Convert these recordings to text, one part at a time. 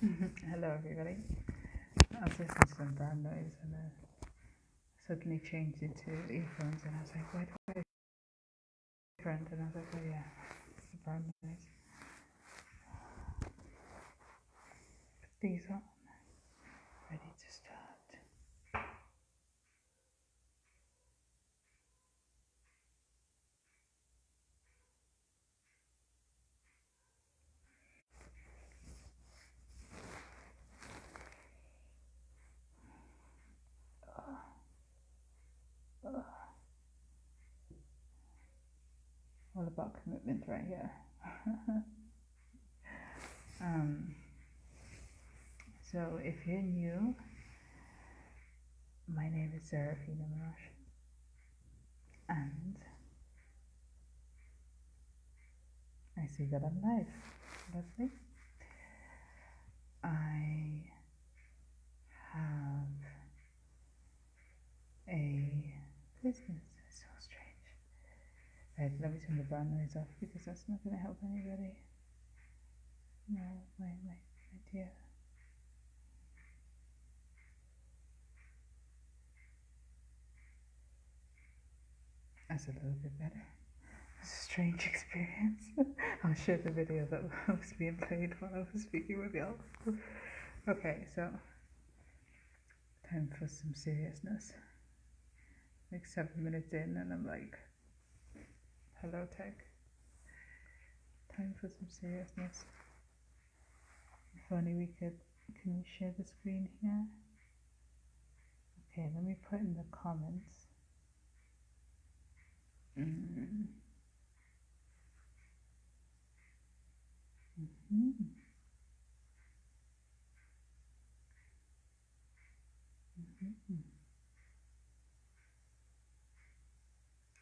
Hello, everybody. I was listening to some brown noise and suddenly changed into earphones, and I was like, wait, different. And I was like, oh, yeah, it's the brown noise. Put these on, ready to start. All about commitment right here. So if you're new, my name is Serafina Marash, and I see that I'm live. Lovely. I have a business. It's so strange. Right, let me turn the brown noise off because that's not going to help anybody. No, my dear. That's a little bit better. It's a strange experience. I'll share the video that was being played while I was speaking with y'all. Okay, so time for some seriousness. Like 7 minutes in, and I'm like, hello, tech. Time for some seriousness. If only we could. Can you share the screen here? Okay, let me put in the comments. Mm-hmm.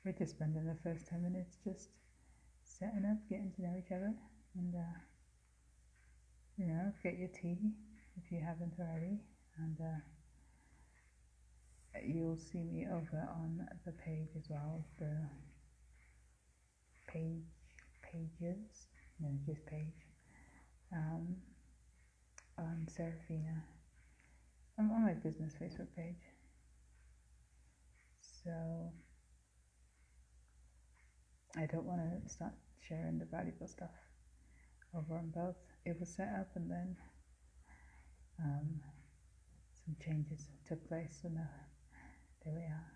We're just spending the first 10 minutes just setting up, getting to know each other, and get your tea if you haven't already, and you'll see me over on the page as well, the pages, no, just page, on Serafina. I'm on my business Facebook page, so I don't want to start sharing the valuable stuff over on both. It was set up, and then some changes took place, so now there we are.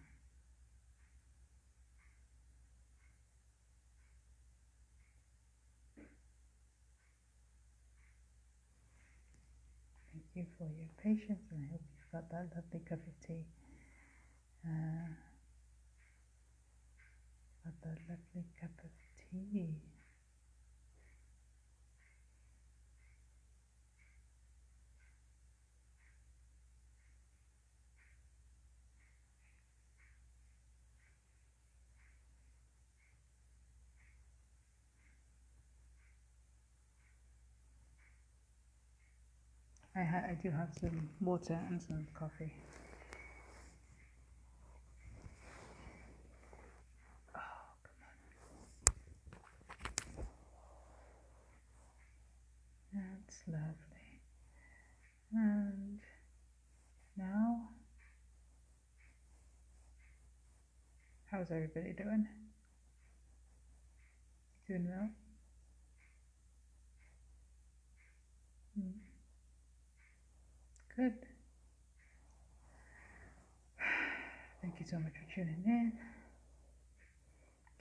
Thank you for your patience, and I hope you've got that lovely cup of tea. I do have some water and some coffee. Oh, come on. That's lovely. And now, how's everybody doing? Doing well? Good. Thank you so much for tuning in.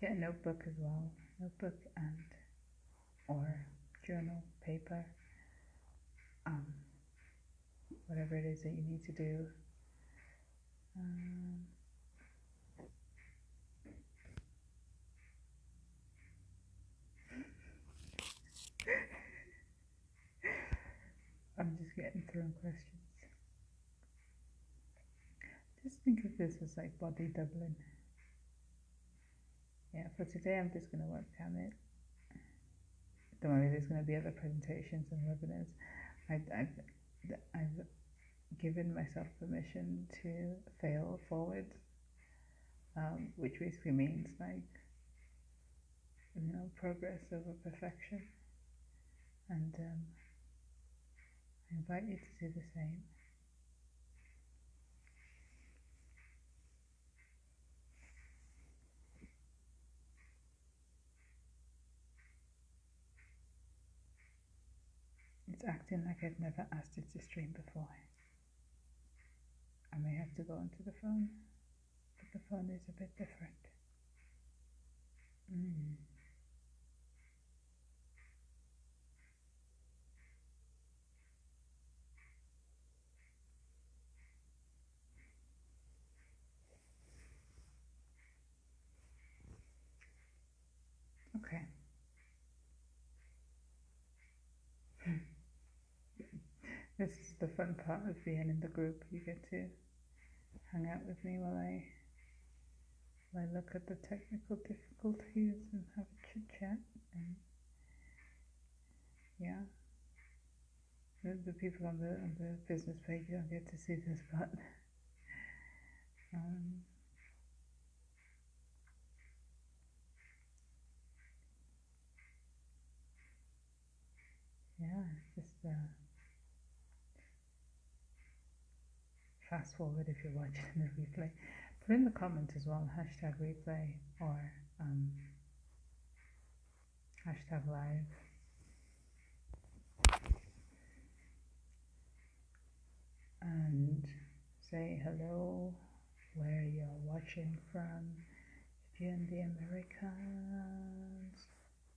Get a notebook as well. Notebook and or journal, paper, whatever it is that you need to do. I'm just getting through questions. Just think of this as like body doubling. Yeah, for today I'm just going to webcam it. Don't worry, there's going to be other presentations and webinars. I've given myself permission to fail forward, which basically means like, progress over perfection. And I'm invite you to do the same. It's acting like I've never asked it to stream before. I may have to go onto the phone, but the phone is a bit different. Okay. This is the fun part of being in the group. You get to hang out with me while I look at the technical difficulties and have a chit chat. And yeah, the people on the business page don't get to see this, but yeah, just fast forward if you're watching the replay. Put in the comments as well, hashtag replay or hashtag live. And say hello, where you're watching from. If you're in the Americans,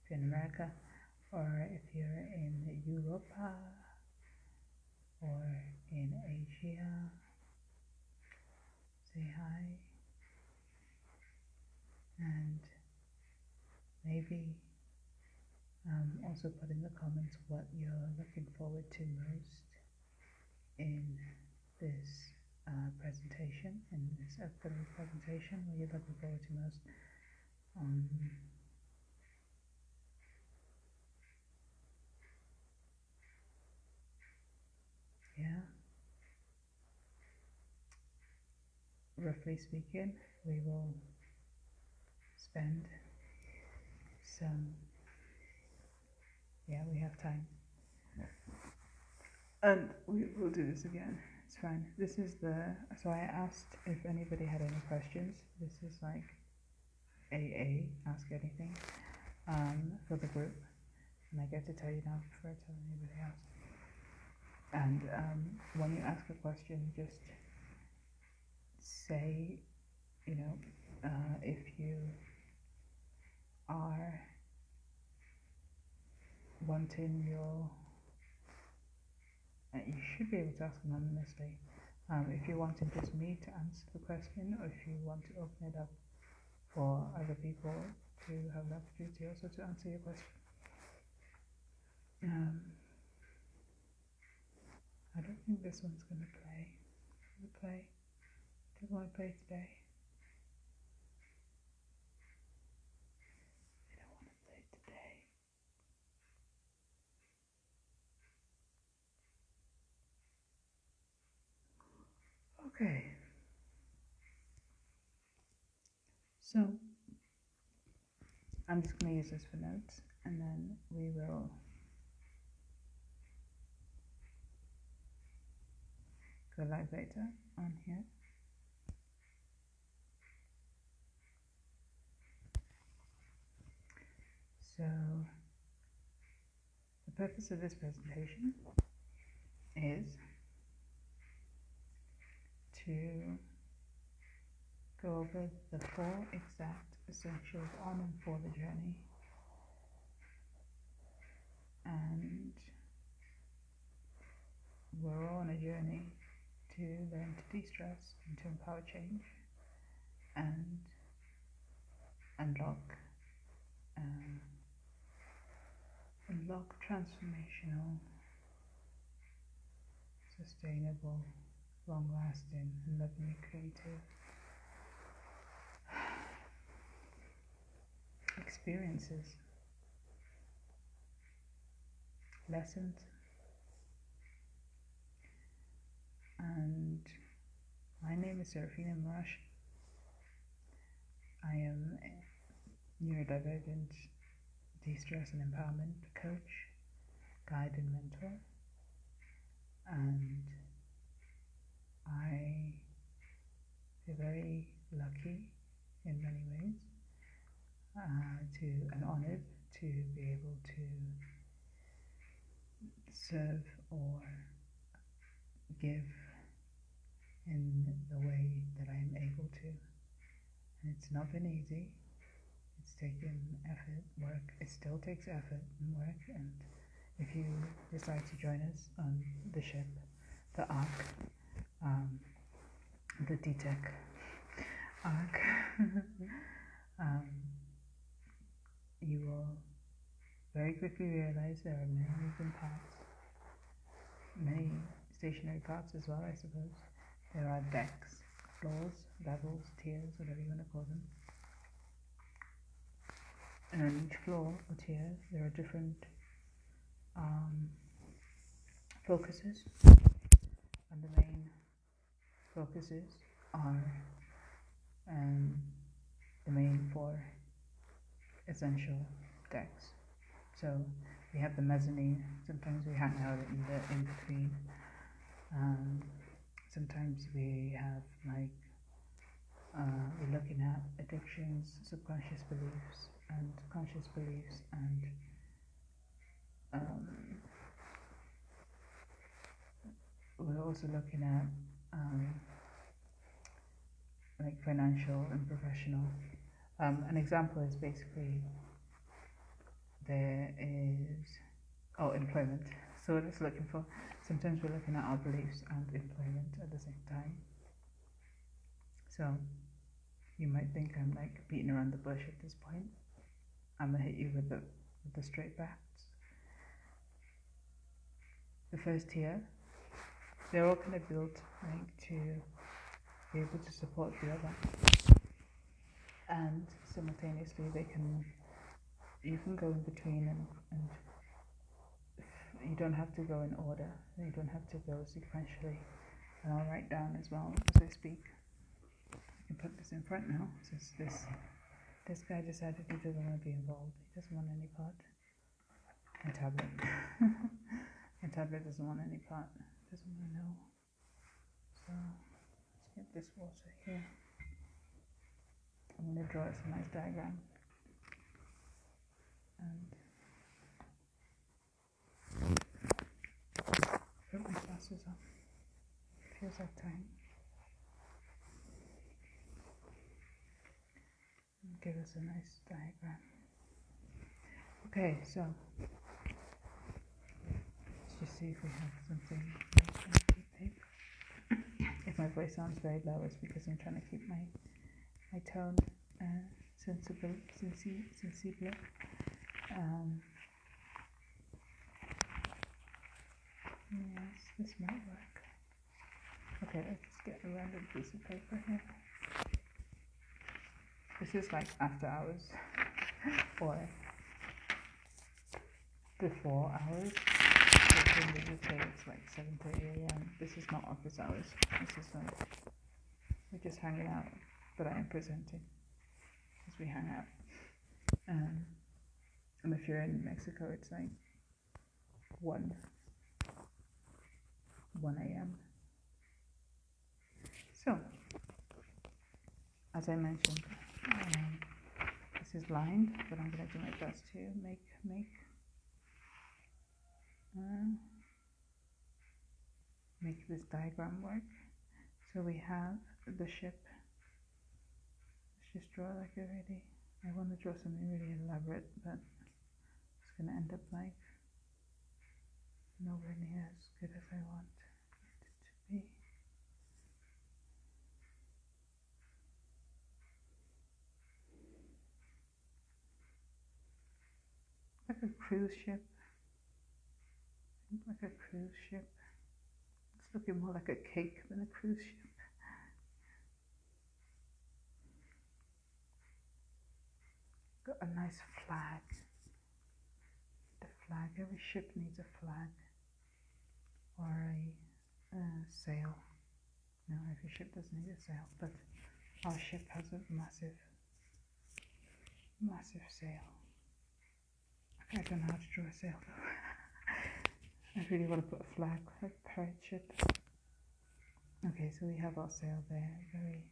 if you're in America, or if you're in Europe, or in Asia, say hi. And maybe also put in the comments what you're looking forward to most in this presentation, in this upcoming presentation, what you're looking forward to most. Yeah, roughly speaking, we will spend some, yeah, we have time, and we will do this again. It's fine. This is so I asked if anybody had any questions. This is like AA, ask anything, for the group, and I get to tell you now before I tell anybody else. And when you ask a question, just say, if you are wanting you should be able to ask anonymously. If you're wanting just me to answer the question, or if you want to open it up for other people to have the opportunity also to answer your question. I don't think this one's going to play. Doesn't want to play today. I don't want to play today. Okay. So I'm just going to use this for notes, and then we will go live later on here. So the purpose of this presentation is to go over the 4 exact essentials on and for the journey, and we're all on a journey to learn to de-stress and to empower change and unlock transformational, sustainable, long-lasting, and lovingly creative experiences, lessons, and my name is Serafina Marash. I am a neurodivergent de-stress and empowerment coach, guide and mentor, and honored to be able to serve or give in the way that I am able to. And it's not been easy. It's taken effort, work. It still takes effort and work. And if you decide to join us on the ship, the Ark, the D-Tech Ark, you will very quickly realize there are many moving parts, many stationary parts as well, I suppose. There are decks, floors, levels, tiers, whatever you want to call them. And on each floor or tier, there are different focuses. And the main focuses are the main 4 essential decks. So we have the mezzanine. Sometimes we hang out in the in between. Sometimes we have we're looking at addictions, subconscious beliefs, and conscious beliefs, and we're also looking at financial and professional. An example is basically there is employment. So what it's looking for. Sometimes we're looking at our beliefs and employment at the same time. So you might think I'm beating around the bush at this point. I'm gonna hit you with the straight facts. The first tier, they're all kind of built to be able to support the other, and simultaneously you can go in between and you don't have to go in order. You don't have to go sequentially. And I'll write down as well as I speak. I can put this in front now, since this guy decided he doesn't want to be involved. He doesn't want any part. And Tablet. And Tablet doesn't want any part. Doesn't want to know. So let's get this water here. I'm going to draw us a nice diagram. And put my glasses on. Feels like time. Give us a nice diagram. Okay, so let's just see if we have something nice on the paper. If my voice sounds very low, it's because I'm trying to keep my tone sensible. Yes, this might work. Okay, let's get a random piece of paper here. This is after hours or before hours. So in the UK it's 7:30 a.m. This is not office hours. This is we're just hanging out, but I am presenting as we hang out. And if you're in Mexico, it's 1 a.m. So, as I mentioned, this is lined, but I'm going to do my best to make this diagram work. So we have the ship. Let's just draw already. I want to draw something really elaborate, but it's going to end up nowhere near as good as I want it to be. Like a cruise ship. Like a cruise ship. It's looking more like a cake than a cruise ship. Got a nice flag. The flag. Every ship needs a flag or a sail. No, every ship doesn't need a sail, but our ship has a massive sail. I don't know how to draw a sail though. I really want to put a flag, like a pirate ship. Okay, so we have our sail there, very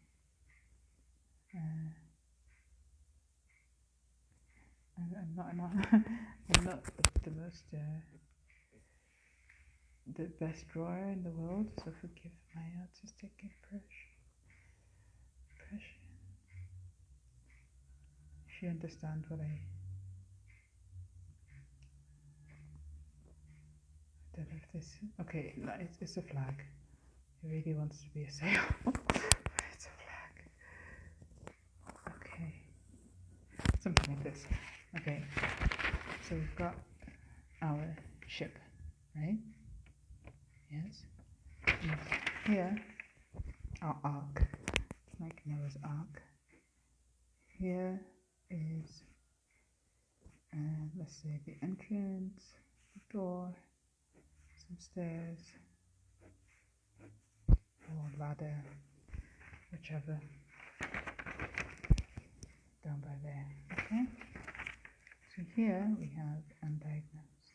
I'm not the most the best drawer in the world, so forgive my artistic impression. If you understand what I don't know if this. Okay, it's a flag. It really wants to be a sail. It's a flag. Okay, something like this. Okay, so we've got our ship, right? Yes. And here, our ark, like Noah's Ark. Here is, let's say, the entrance, the door, some stairs, or ladder, whichever, down by there. Okay. So here we have undiagnosed.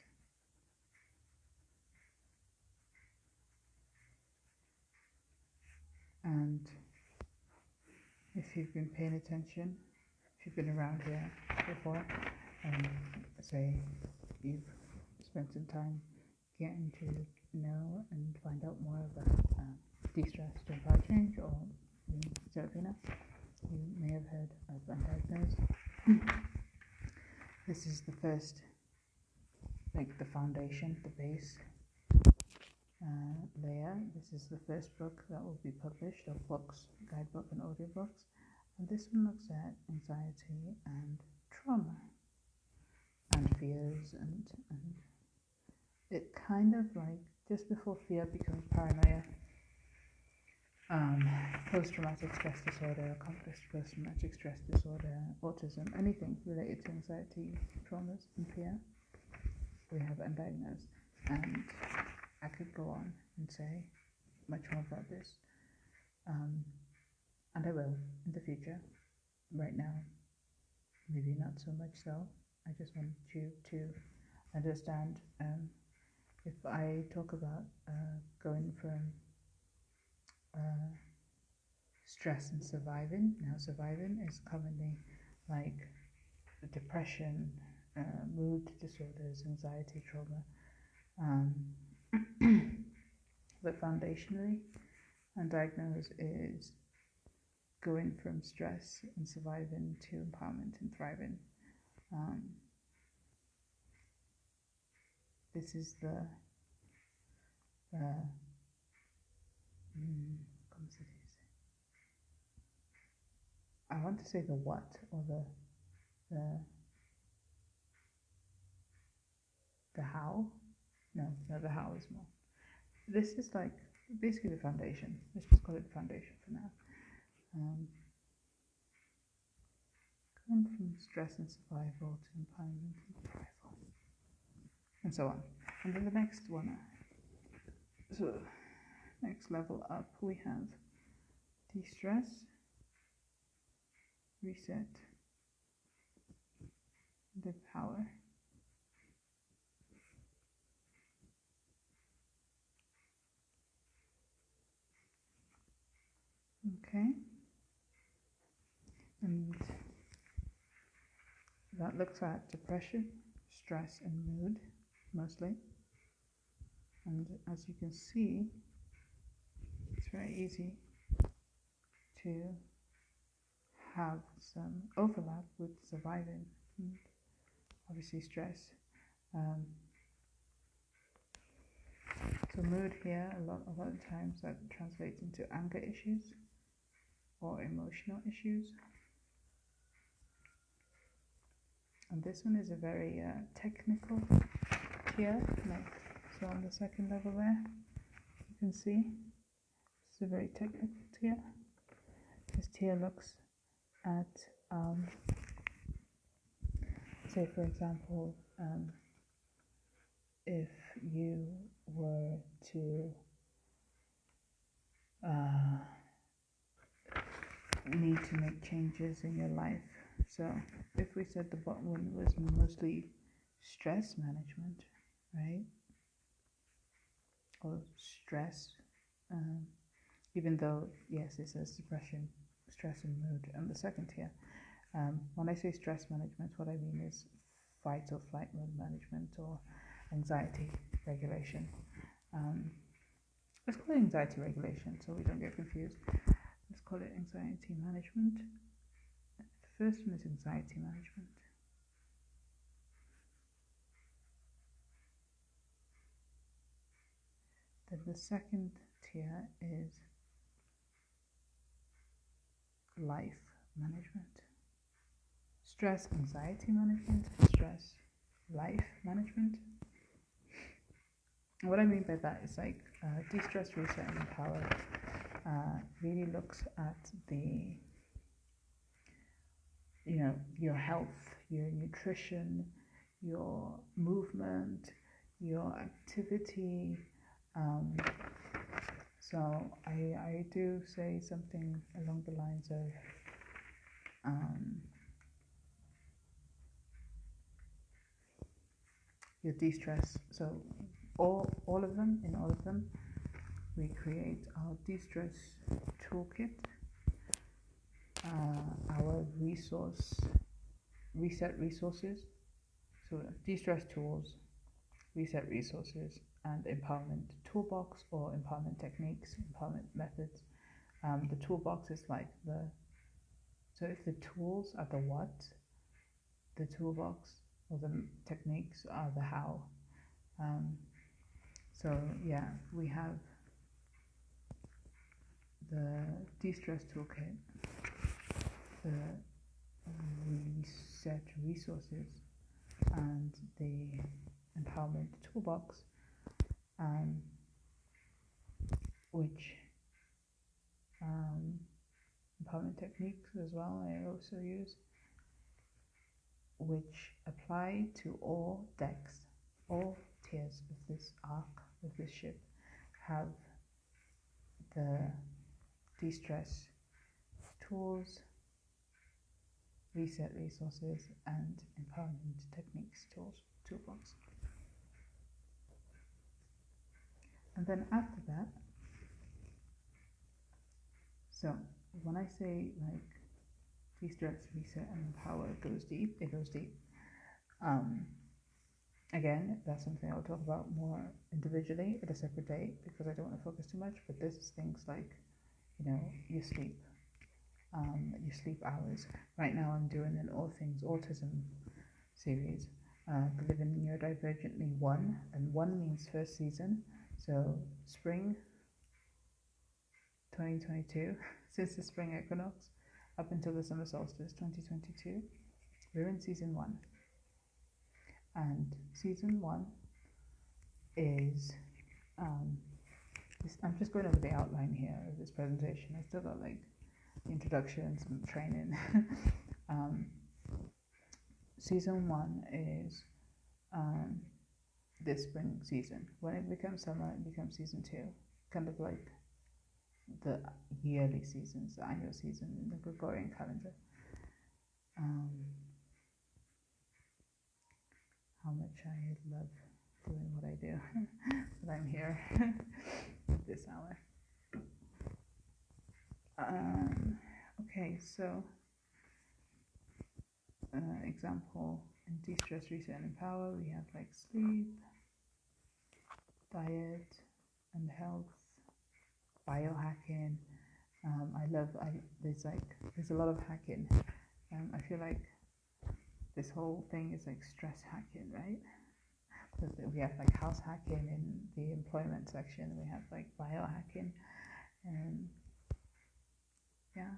And if you've been paying attention, if you've been around here before, say you've spent some time getting to know and find out more about Destress during power change, or Serafina, you may have heard of undiagnosed. This is the first, like the foundation, the base layer. This is the first book that will be published, of books, guidebook and audiobooks. And this one looks at anxiety and trauma and fears, and it kind of like just before fear becomes paranoia, post-traumatic stress disorder, complex post-traumatic stress disorder, autism, anything related to anxiety, traumas and fear, we have undiagnosed. And I could go on and say much more about this, and I will in the future. Right now, maybe not so much so. I just want you to understand, if I talk about going from stress and surviving. Now, surviving is commonly like depression, mood disorders, anxiety, trauma. But foundationally, undiagnosed is going from stress and surviving to empowerment and thriving. This is the I want to say the what, or the how. No, the how is more. This is like basically the foundation. Let's just call it the foundation for now. Going from stress and survival to empowerment and thrival, and so on. And then the next one, so next level up, we have de-stress, reset, and empower. Okay, and that looks at depression, stress, and mood mostly. And as you can see, it's very easy to have some overlap with surviving and obviously stress. So mood here, a lot of times that translates into anger issues or emotional issues. And this one is a very technical tier, like so on the second level there, you can see it's a very technical tier. This tier looks at, say for example, if you were to need to make changes in your life. So if we said the bottom one was mostly stress management, right, or stress, even though yes, it says depression, stress and mood on the second tier, When I say stress management, what I mean is fight or flight mode management or anxiety regulation. Let's call it anxiety regulation so we don't get confused. Let's call it anxiety management. The first one is anxiety management. Then the second tier is life management. Stress, anxiety management, stress, life management. What I mean by that is like Destress, Reset and Empower really looks at the, your health, your nutrition, your movement, your activity. So I do say something along the lines of your de-stress. So all of them, in all of them, we create our de-stress toolkit, our reset resources. So de-stress tools, reset resources, and empowerment toolbox or empowerment techniques, empowerment methods. The toolbox is like so if the tools are the what, the toolbox or the techniques are the how. So yeah, we have the de-stress toolkit, the reset resources, and the empowerment toolbox, which empowerment techniques as well I also use, which apply to all decks, all tiers of this arc, of this ship, have the de-stress tools, reset resources, and empowerment techniques toolbox. And then after that, so when I say like de-stress, reset, and empower, it goes deep. Again, that's something I'll talk about more individually at a separate date because I don't want to focus too much. But this is things like, your sleep, your sleep hours. Right now, I'm doing an All Things Autism series, Living Neurodivergently 1, and 1 means first season. So spring 2022, since the spring equinox up until the summer solstice 2022, we're in season 1. And season 1 is, I'm just going over the outline here of this presentation. I still got like the introduction, some training. Season 1 is this spring season. When it becomes summer, it becomes season 2, kind of like the yearly seasons, the annual season in the Gregorian calendar. How much I love doing what I do, but I'm here at this hour. Okay, so example in de-stress, reset, and empower, we have like sleep, diet, and health, biohacking. There's a lot of hacking. I feel like this whole thing is like stress hacking, right? We have like house hacking in the employment section. We have like biohacking, and yeah.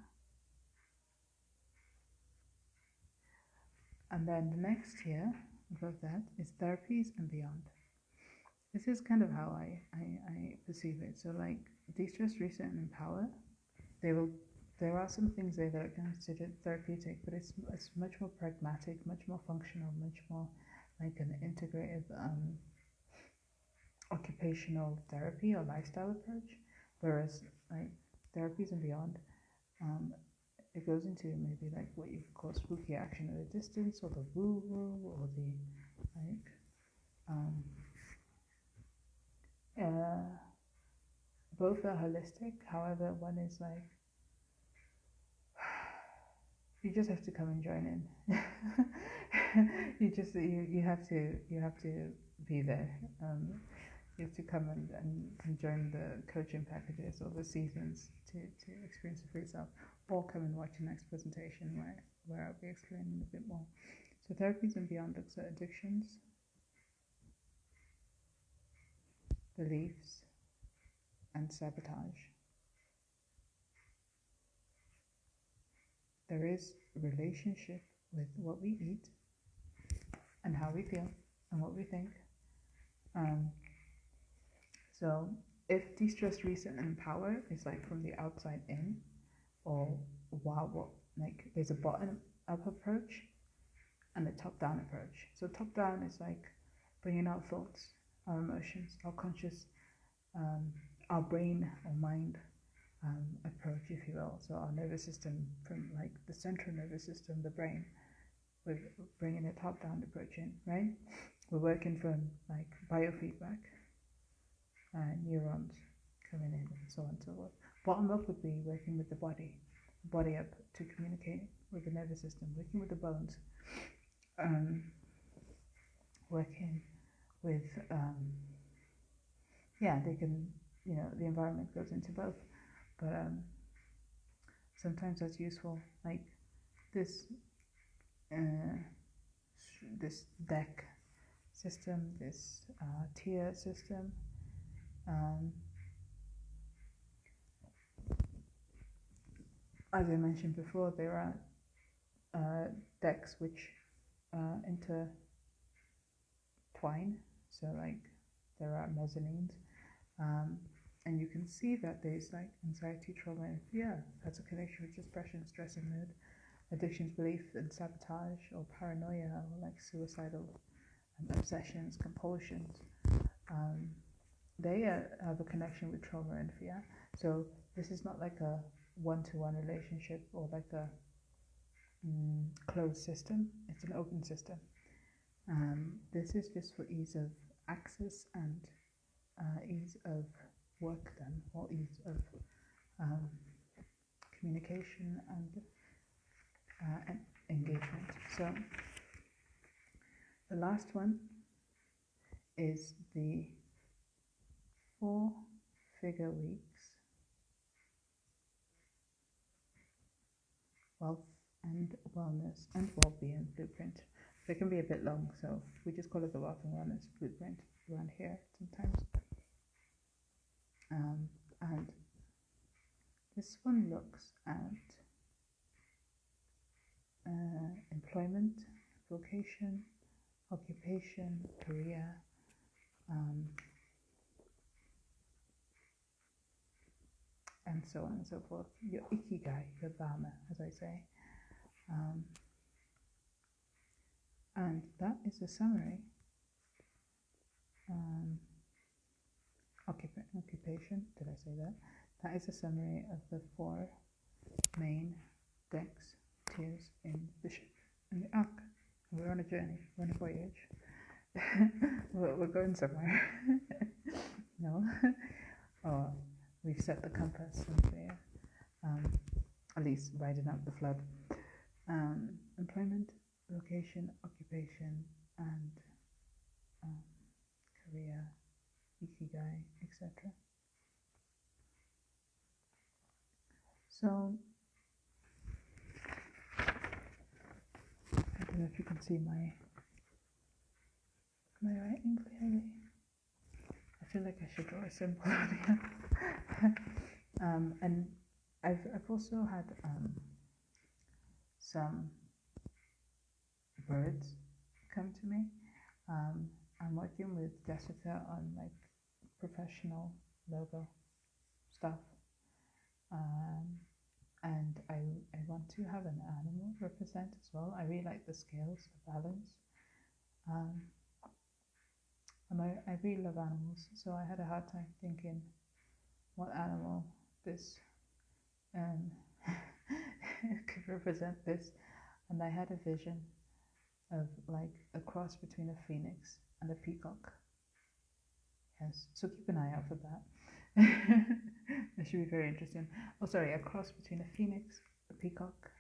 And then the next tier above that is therapies and beyond. This is kind of how I perceive it. So like de-stress, reset, and empower, there are some things there that are considered therapeutic, but it's much more pragmatic, much more functional, much more like an integrative occupational therapy or lifestyle approach. Whereas like therapies and beyond, it goes into maybe like what you could call spooky action at a distance, or the woo-woo, or the like both are holistic. However, one is like you just have to come and join in. You have to be there. You have to come and join the coaching packages or the seasons to experience it for yourself, or come and watch the next presentation where I'll be explaining a bit more. So Therapies and Beyond looks at addictions, beliefs, and sabotage. There is a relationship with what we eat and how we feel and what we think. So if de-stress, reset, and empower is like from the outside in, or like there's a bottom up approach and a top down approach. So top down is like bringing out thoughts, our emotions, our conscious, our brain or mind approach, if you will. So our nervous system, from like the central nervous system, the brain, we're bringing a top down approach in, right? We're working from like biofeedback, neurons coming in, and so on and so forth. Bottom up would be working with the body up to communicate with the nervous system, working with the bones, working with, they can, the environment goes into both, but sometimes that's useful, like this this deck system, this tier system. As I mentioned before, there are decks which intertwine, so like there are mezzanines, and you can see that there's like anxiety, trauma, and fear has a connection with depression, stress, and mood, addictions, belief, and sabotage, or paranoia, or like suicidal obsessions, compulsions. They have a connection with trauma and fear. So this is not like a one-to-one relationship or like a closed system. It's an open system. This is just for ease of access and ease of work done, or ease of communication and engagement. So the last one is the 4-figure weeks wealth and wellness and well-being blueprint. So it can be a bit long, so we just call it the wealth and wellness blueprint around here sometimes. And this one looks at employment, vocation, occupation, career, and so on and so forth. Your ikigai, your dharma, as I say. And that is a summary. Occupation, did I say that? That is a summary of the 4 main decks, tiers in the ship, in the arc. We're on a journey, we're on a voyage. we're going somewhere. No? Or we've set the compass and we're at least riding out the flood. Employment, vocation, occupation, and career, ikigai, etc. So I don't know if you can see my writing clearly. I feel like I should draw a symbol on here. And I've also had some words come to me. I'm working with Jessica on like professional logo stuff, and I want to have an animal represent as well. I really like the scales, the balance, and I really love animals, so I had a hard time thinking what animal this could represent this, and I had a vision of like a cross between a phoenix and a peacock. Yes, so keep an eye out for that. That should be very interesting. Oh, sorry, a cross between a phoenix, a peacock,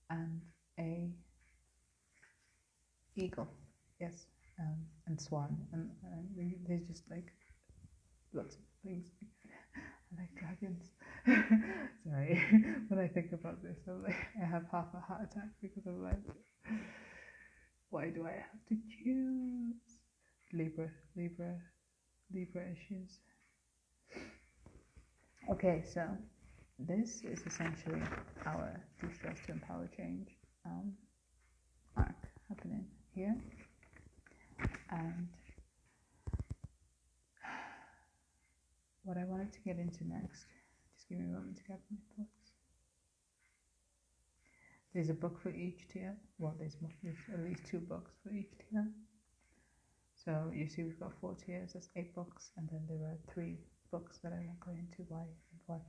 and a eagle. Yes, and swan, and there's just like lots of things. I like dragons. Sorry, when I think about this, I'm like, I have half a heart attack because I'm like, why do I have to choose? Libra, Libra, Libra issues. Okay, so this is essentially our Destress to Empower Change arc happening here, and what I wanted to get into next, just give me a moment to gather my thoughts. There's a book for each tier. Well, there's at least 2 books for each tier. So you see we've got 4 tiers, that's 8 books, and then there are 3 books that I won't go into why and what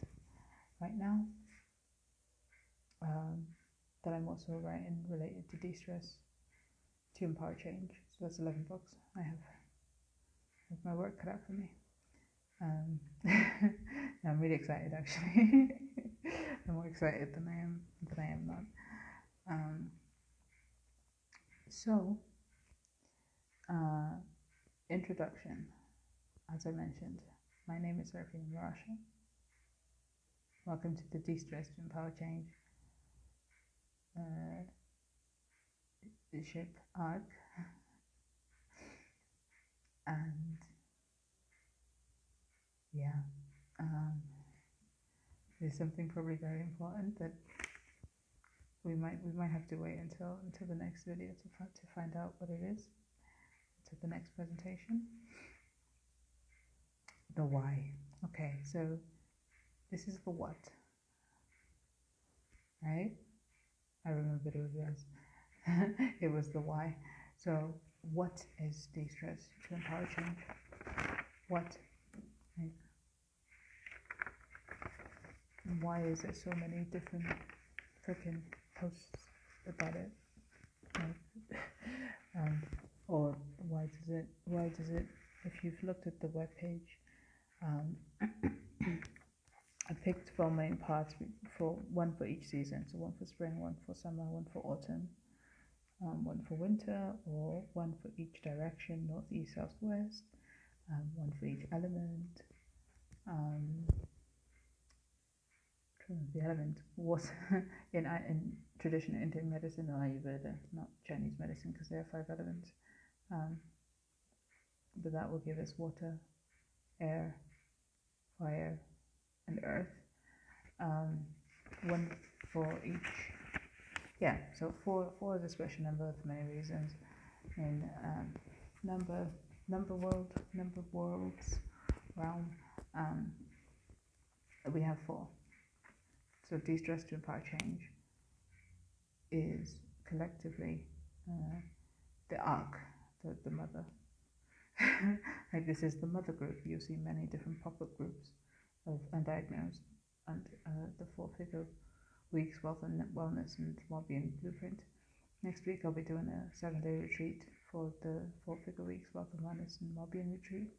right now. That I'm also writing related to Destress to Empower Change. So that's 11 books. I have my work cut out for me. I'm really excited actually. I'm more excited than I am not. Introduction. As I mentioned, my name is Serafina Marasha. Welcome to the Destress to Empower Change ship arc. And yeah, there's something probably very important that we might have to wait until the next video to find out what it is. To the next presentation. The why. Okay, so this is the what, right? I remember it was yours. It was the why. So what is Destress to Empower Change? What? Right? Why is there so many different freaking posts about it? Right? Or why does it, if you've looked at the webpage, I picked 4 main parts for one for each season. So 1 for spring, 1 for summer, 1 for autumn, 1 for winter, or 1 for each direction, north, east, south, west, 1 for each element. The element was in traditional Indian medicine or Ayurveda, not Chinese medicine, because there are 5 elements. But that will give us water, air, fire, and earth. 1 for each. Yeah, so 4 is a special number for many reasons. In number worlds realm, we have 4. So Destress to Empower Change is collectively the arc, the mother. Like this is the mother group. You'll see many different pop-up groups of undiagnosed and the 4-figure weeks wealth and wellness and well-being blueprint. Next week I'll be doing a 7-day retreat for the 4-figure weeks wealth and wellness and well-being retreat.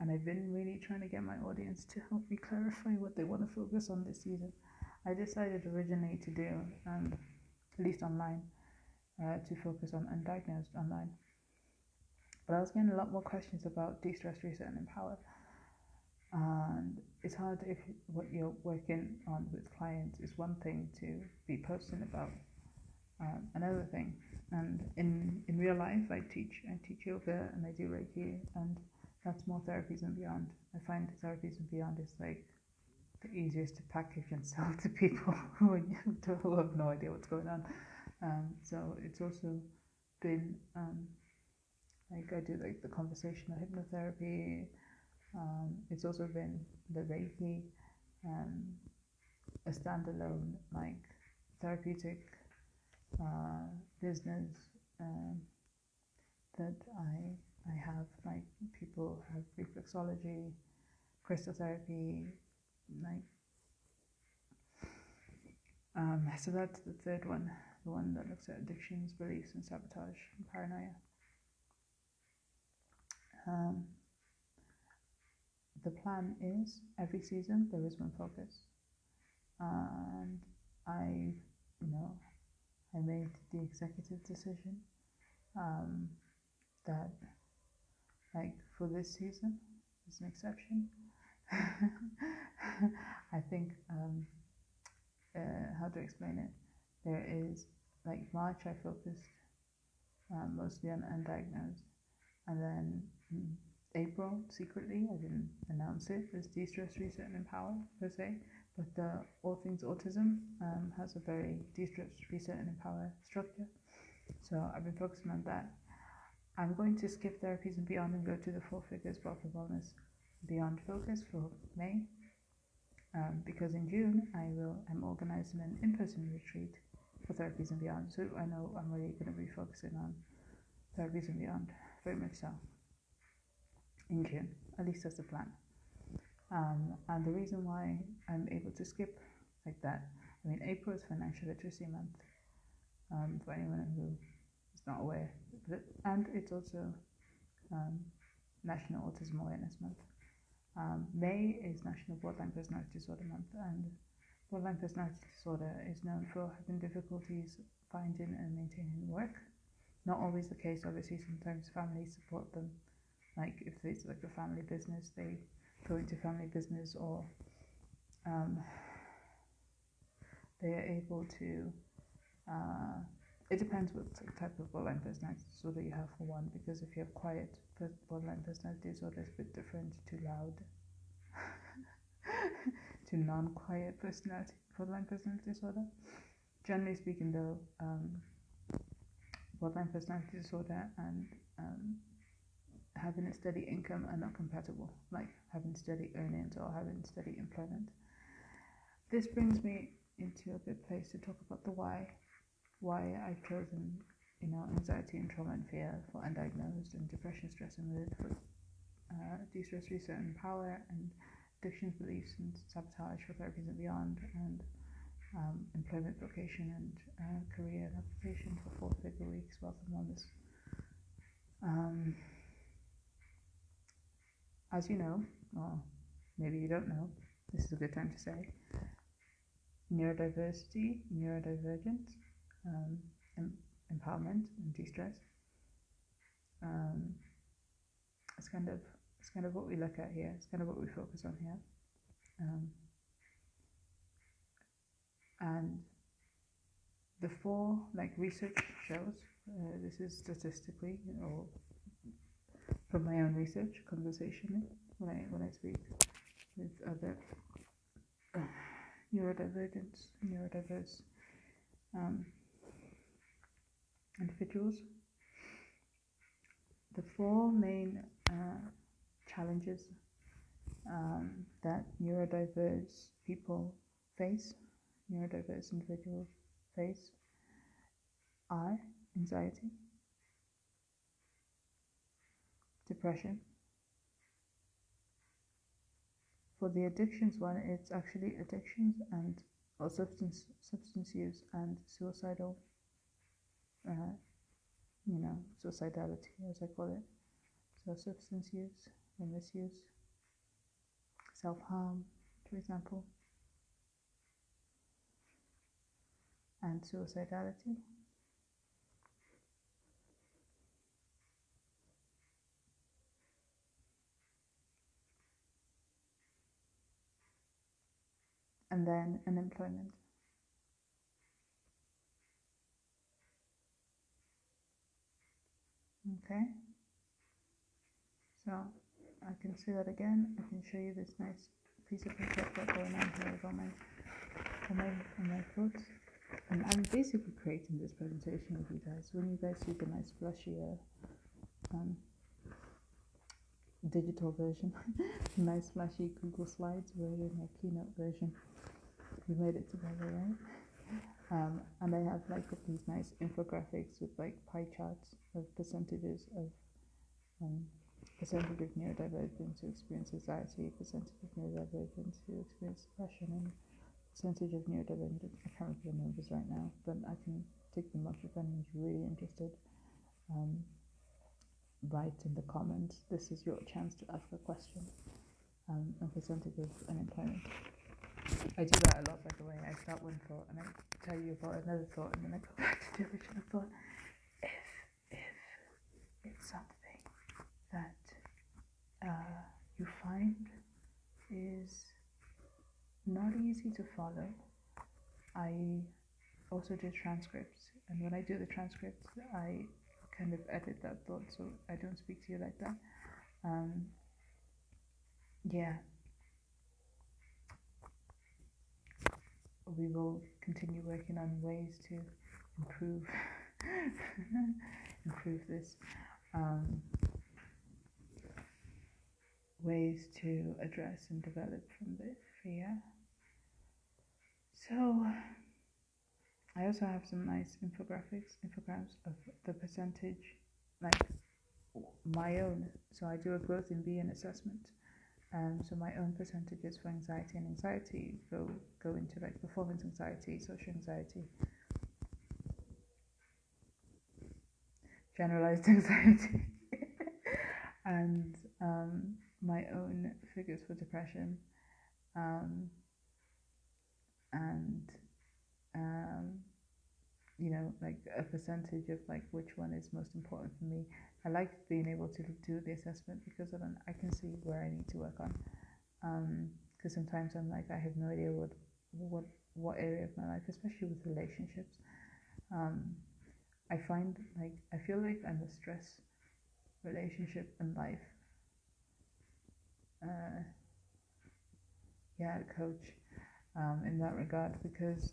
And I've been really trying to get my audience to help me clarify what they want to focus on this season. I decided originally to do, at least online, to focus on undiagnosed online. But I was getting a lot more questions about de-stress, reset, and empower. And it's hard if what you're working on with clients is one thing to be posting about another thing. And in real life, I teach yoga and I do Reiki, and that's more therapies and beyond. I find therapies and beyond is like the easiest to package and sell to people who have no idea what's going on. So it's also been like I do like the conversational hypnotherapy. It's also been the Reiki, a standalone like therapeutic business that I have, like people have reflexology, crystal therapy, like so that's the 3rd one, the one that looks at addictions, beliefs, and sabotage and paranoia. The plan is every season there is one focus, and I I made the executive decision that, like, for this season, as an exception, I think, how to explain it? There is, like, March I focused mostly on undiagnosed, and then April, secretly, I didn't announce it as Destress, Reset and Empower per se, but the All Things Autism has a very Destress, Reset and Empower structure. So I've been focusing on that. I'm going to skip therapies and beyond and go to the 4 Figures Wealth and Wellness Beyond focus for May, because in June I'm organizing an in-person retreat for therapies and beyond. So I know I'm really going to be focusing on therapies and beyond, very much so, in June. At least that's the plan. And the reason why I'm able to skip like that, I mean, April is Financial Literacy Month, for anyone who is not aware, and it's also National Autism Awareness Month. May is National Borderline Personality Disorder Month, and borderline personality disorder is known for having difficulties finding and maintaining work. Not always the case, obviously. Sometimes families support them, like if it's like a family business, they go into family business, or they are able to, it depends what type of borderline personality disorder you have, for one, because if you have quiet borderline personality disorder, it's a bit different to loud to non-quiet borderline personality disorder. Generally speaking, though, borderline personality disorder and having a steady income are not compatible, like having steady earnings or having steady employment. This brings me into a good place to talk about the why I've chosen, anxiety and trauma and fear for undiagnosed, and depression, stress and mood for Destress, Reset and Empower, and addictions, beliefs and sabotage for therapies and beyond, and employment, vocation and career and application for 4 Figure Weeks, Wealth and Wellness. As you know, or maybe you don't know, this is a good time to say, neurodiversity, neurodivergence, empowerment and de-stress. It's kind of what we look at here. It's kind of what we focus on here. And the 4, like, research shows, this is statistically, or from my own research, conversationally, when I speak with other neurodiverse individuals, the 4 main challenges that neurodiverse people face, neurodiverse individuals face, are anxiety, depression. For the addictions one, it's actually addictions and or substance use and suicidal, suicidality, as I call it. So substance use or misuse, self-harm, for example, and suicidality. And then unemployment. Okay, so I can say that again. I can show you this nice piece of paper I've got going on here with all my quotes. And I'm basically creating this presentation with you guys. When you guys see the nice flashy digital version, nice flashy Google Slides, we're in a keynote version. We made it together, right? And I have like these nice infographics with like pie charts of percentages of percentage of neurodivergents who experience anxiety, percentage of neurodivergents who experience depression, and percentage of neurodivergent. I can't remember the numbers right now, but I can take them up if anyone's really interested. Write in the comments. This is your chance to ask a question. And percentage of unemployment. I do that a lot, by the way. I start one thought and I tell you about another thought, and then I go back to the original thought. If it's something that you find is not easy to follow, I also do transcripts, and when I do the transcripts, I kind of edit that thought so I don't speak to you like that. Yeah, we will continue working on ways to improve improve this, ways to address and develop from the fear. So I also have some nice infograms of the percentage, like my own. So I do a growth in being assessment. So my own percentages for anxiety and anxiety go into like performance anxiety, social anxiety, generalized anxiety, and my own figures for depression, and like a percentage of like which one is most important for me. I like being able to do the assessment because then I can see where I need to work on. Because sometimes I'm like, I have no idea what area of my life, especially with relationships. I find like I feel like I'm a stress relationship and life coach in that regard, because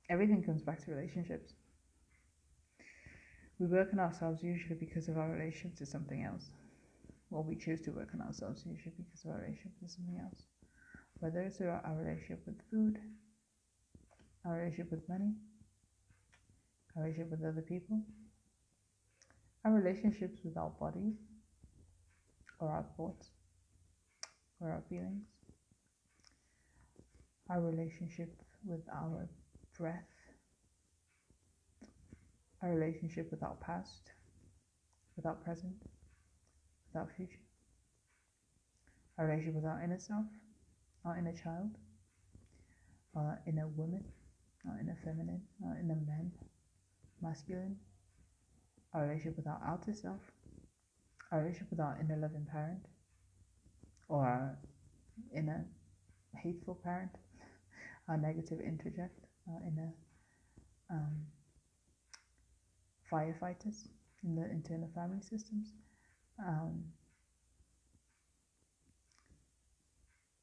everything comes back to relationships. We work on ourselves usually because of our relationship to something else. Well, we choose to work on ourselves usually because of our relationship to something else. Whether it's our relationship with food, our relationship with money, our relationship with other people, our relationships with our bodies, or our thoughts, or our feelings, our relationship with our breath, our relationship with our past, with our present, with our future, our relationship with our inner self, our inner child, our inner woman, our inner feminine, our inner man, masculine, our relationship with our outer self, our relationship with our inner loving parent, or our inner hateful parent, our negative interject, our inner firefighters in the internal family systems,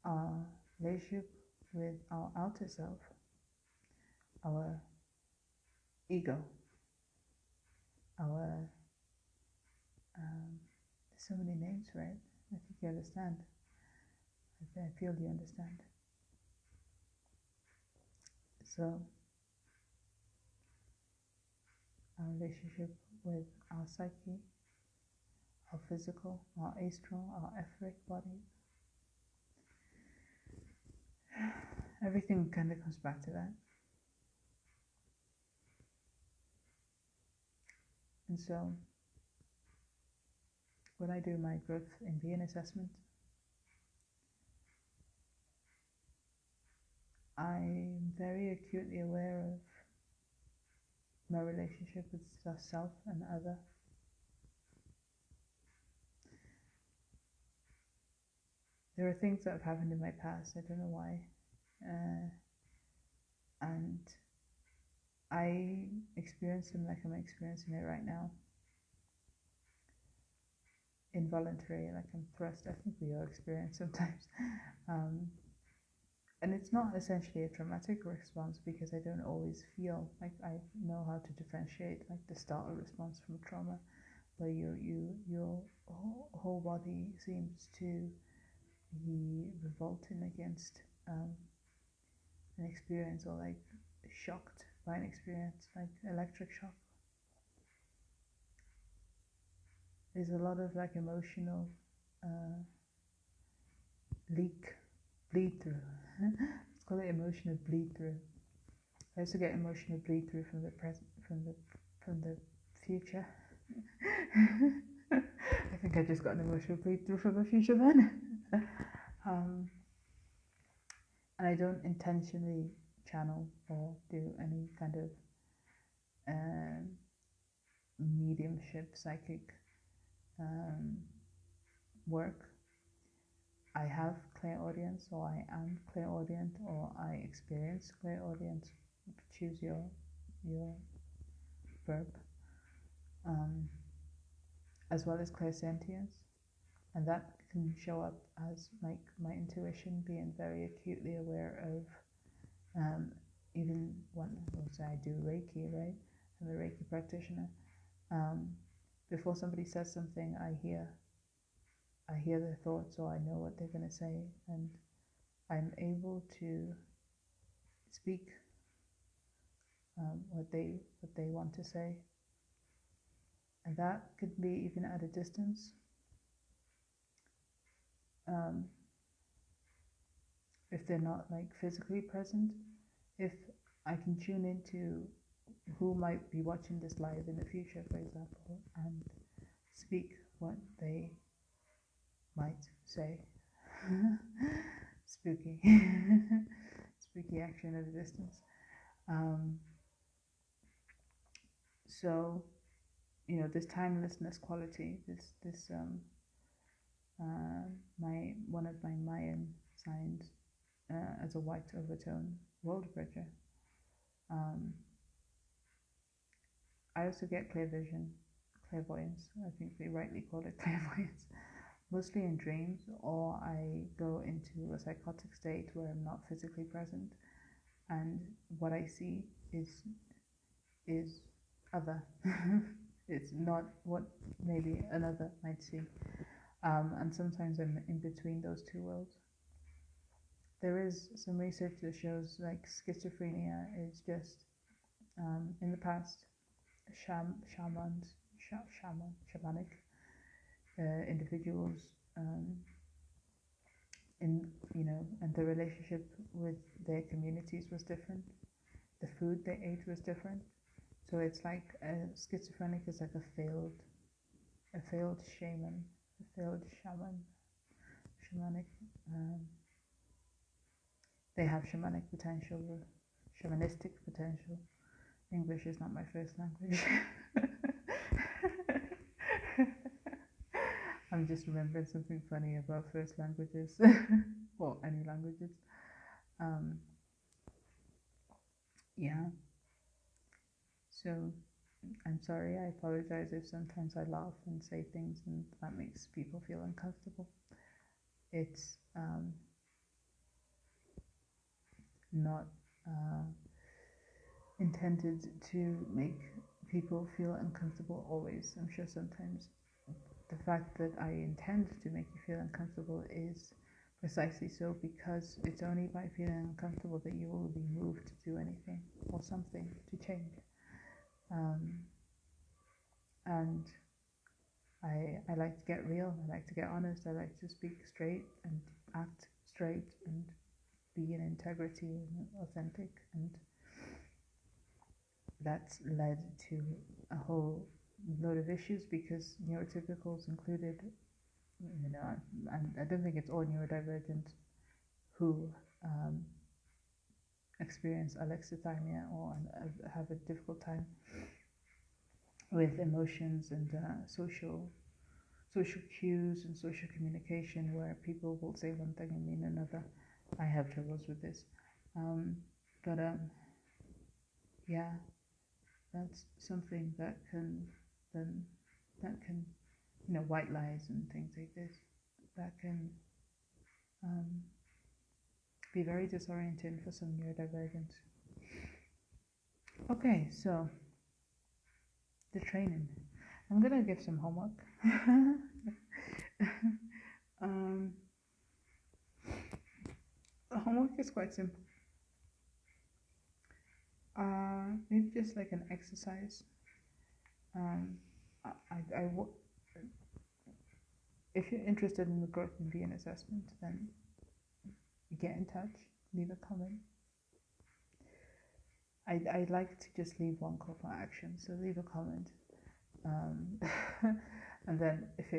our relationship with our outer self, our ego, our there's so many names for it. I think you understand. I feel you understand. So our relationship with our psyche, our physical, our astral, our etheric body, everything kind of comes back to that. And so when I do my growth in being assessment, I'm very acutely aware of my relationship with self and other. There are things that have happened in my past, I don't know why, and I experience them like I'm experiencing it right now. Involuntary, like I'm thrust. I think we all experience sometimes. And it's not essentially a traumatic response because I don't always feel like I know how to differentiate like the startle response from trauma, where your whole body seems to be revolting against an experience, or like shocked by an experience, like electric shock. There's a lot of like emotional bleed through. Let's call it emotional bleed through. I also get emotional bleed through from the present, from the future. I think I just got an emotional bleed through from the future then. and I don't intentionally channel or do any kind of um, mediumship, psychic work. I have clairaudience, or I am clairaudient, or I experience clairaudience. Choose your verb, as well as clairsentience, and that can show up as like my intuition, being very acutely aware of even when I do Reiki, right? I'm a Reiki practitioner. Before somebody says something, I hear their thoughts, or I know what they're going to say, and I'm able to speak what they want to say, and that could be even at a distance. If they're not like physically present, if I can tune into who might be watching this live in the future, for example, and speak what they might say. Spooky. Spooky action at a distance. So, you know, this timelessness quality, this one of my Mayan signs as a white overtone world bridger. I also get clear vision, clairvoyance. I think they rightly call it clairvoyance, mostly in dreams, or I go into a psychotic state where I'm not physically present, and what I see is other. It's not what maybe another might see, and sometimes I'm in between those two worlds. There is some research that shows like schizophrenia is just in the past shamanic individuals in and the relationship with their communities was different. The food they ate was different. So it's like a schizophrenic is like a failed shaman, a failed shamanic. They have shamanistic potential. English is not my first language. I'm just remembering something funny about first languages, or any languages. Yeah. So I'm sorry, I apologize if sometimes I laugh and say things and that makes people feel uncomfortable. It's not intended to make people feel uncomfortable always. I'm sure sometimes the fact that I intend to make you feel uncomfortable is precisely so, because it's only by feeling uncomfortable that you will be moved to do anything or something to change. And I like to get real, I like to get honest, I like to speak straight and act straight and be in integrity and authentic, and that's led to a whole load of issues because neurotypicals included, and I don't think it's all neurodivergent who experience alexithymia or have a difficult time with emotions and social cues and social communication, where people will say one thing and mean another. I have troubles with this, but yeah, that's something that can white lies and things like this that can be very disorienting for some neurodivergents. Okay, so the training. I'm gonna give some homework. The homework is quite simple. Maybe just like an exercise. If you're interested in the growth and being assessment, then get in touch, leave a comment. I'd like to just leave one call for action, so leave a comment. And then if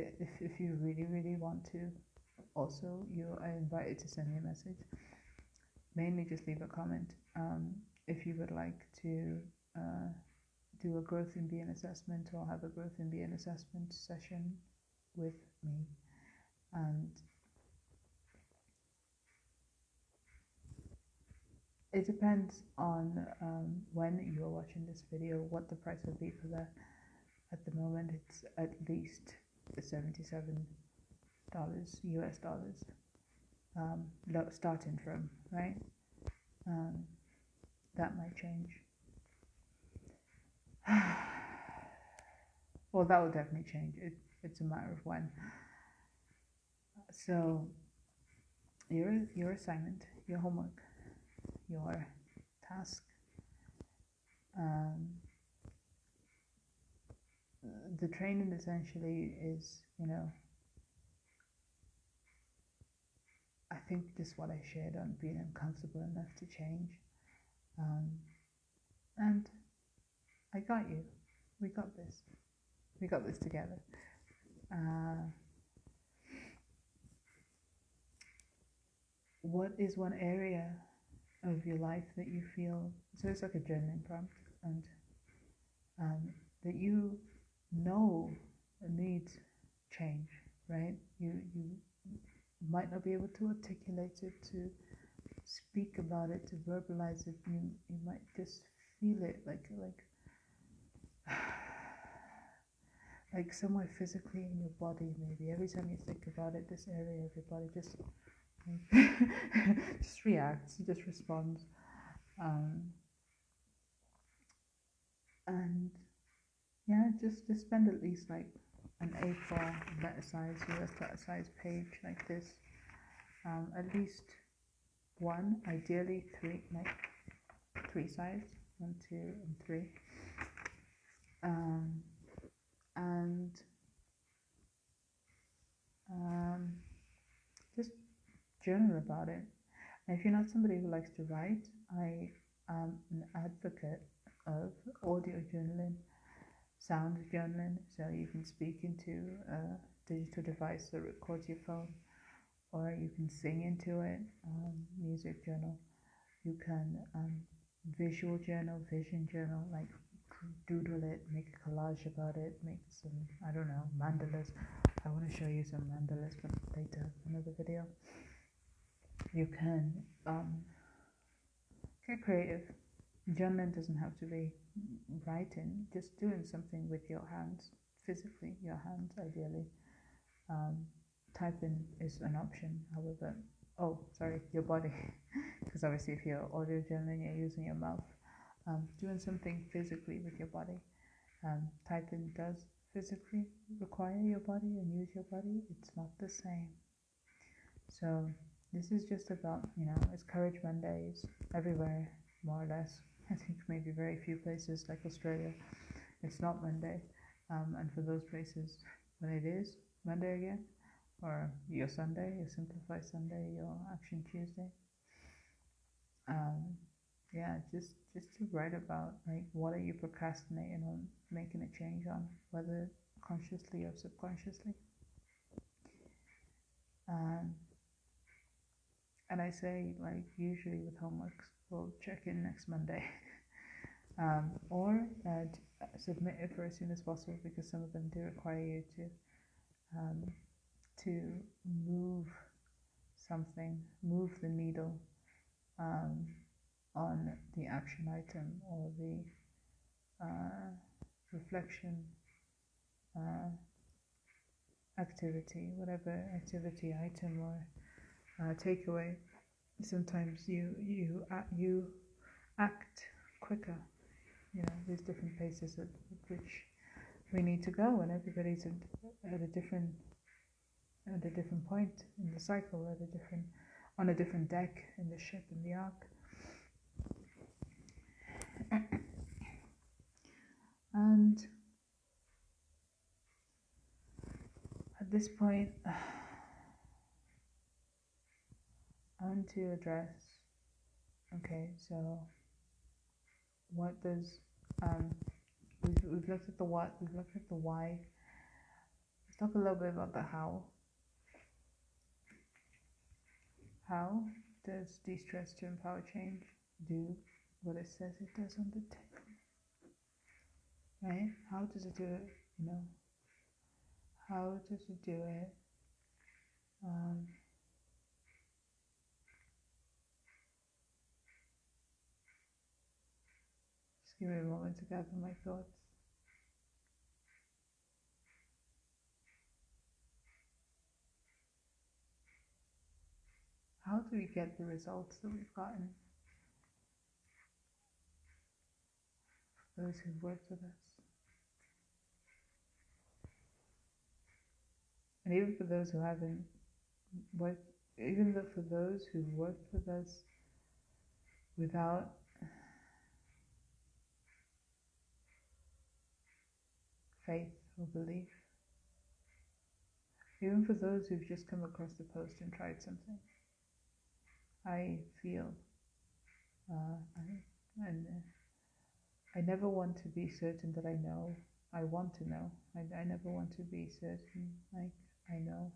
you really want to, also you are invited to send me a message. mainly just leave a comment if you would like to do a growth in being assessment or have a growth in being assessment session with me. And it depends on when you're watching this video, what the price will be for that. At the moment, it's at least $77 US dollars, starting from, right? That might change. Well, that will definitely change. It's a matter of when. So your assignment, your homework, your task, the training essentially is, I think just what I shared on being uncomfortable enough to change. And I got you. We got this. We got this together. What is one area of your life that you feel, so it's like a journaling prompt, and that you know needs change, right? You might not be able to articulate it, to speak about it, to verbalize it. You might just feel it like somewhere physically in your body. Maybe every time you think about it, this area of your body just just reacts, just responds. And yeah, just spend at least like an A4 letter size, US letter size page like this. At least one, ideally three, like three size, 1, 2, and 3. And just journal about it. And if you're not somebody who likes to write, I am an advocate of audio journaling, sound journaling. So you can speak into a digital device that records your phone, or you can sing into it, music journal. You can visual journal, vision journal, like doodle it, make a collage about it, make some, I don't know, mandalas. I want to show you some mandalas, but later, another video. You can get creative. Journaling doesn't have to be writing, just doing something with your hands, physically, your hands ideally. Typing is an option, however, your body, because obviously if you're audio journaling, you're using your mouth. Doing something physically with your body. Typing does physically require your body and use your body. It's not the same. So this is just about, it's Courage Mondays everywhere, more or less. I think maybe very few places like Australia, it's not Monday. And for those places, when it is Monday again, or your Sunday, your Simplify Sunday, your Action Tuesday. Yeah, just to write about, like, what are you procrastinating on making a change on, whether consciously or subconsciously. And I say, like, usually with homeworks, we'll check in next Monday. Or submit it for as soon as possible, because some of them do require you to move something, move the needle on the action item or the reflection activity, whatever activity item or takeaway. Sometimes you act quicker. There's different paces at which we need to go, and everybody's at a different point in the cycle, on a different deck in the ship, in the arc. And at this point, I want to address, okay, so what does, we've looked at the what, we've looked at the why. Let's talk a little bit about the how. How does Destress to Empower Change do what it says it does on the tin? Right? How does it do it? How does it do it? Just give me a moment to gather my thoughts. How do we get the results that we've gotten? Those who've worked with us. And even for those who haven't worked, even though for those who've worked with us without faith or belief, even for those who've just come across the post and tried something, I feel, I never want to be certain that I know. I want to know. I never want to be certain, like I know.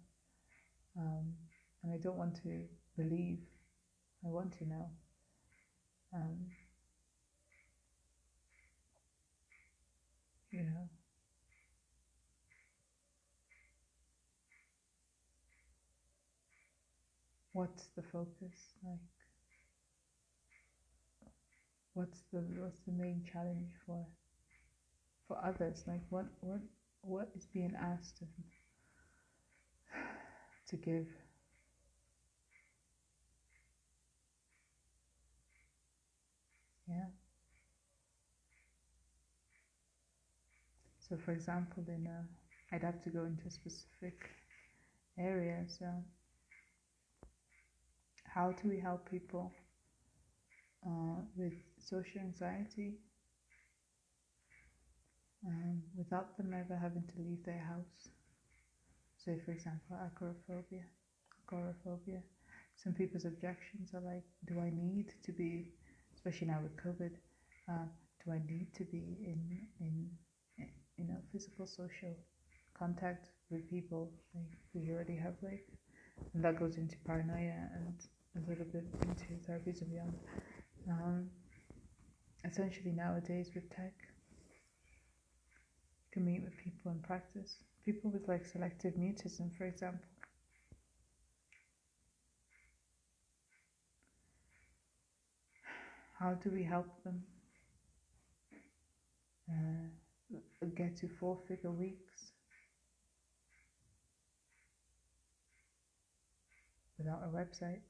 And I don't want to believe. I want to know. What's the focus? Like, what's the main challenge for others? Like, what is being asked to give? Yeah. So, for example, I'd have to go into a specific area. So, how do we help people with social anxiety without them ever having to leave their house? So, for example, agoraphobia. Some people's objections are like, do I need to be, especially now with COVID, do I need to be in physical social contact with people like who you already have, like, and that goes into paranoia and a little bit into therapies and beyond. Essentially nowadays with tech, you can meet with people in practice, people with like selective mutism, for example. How do we help them get to 4-figure weeks without a website?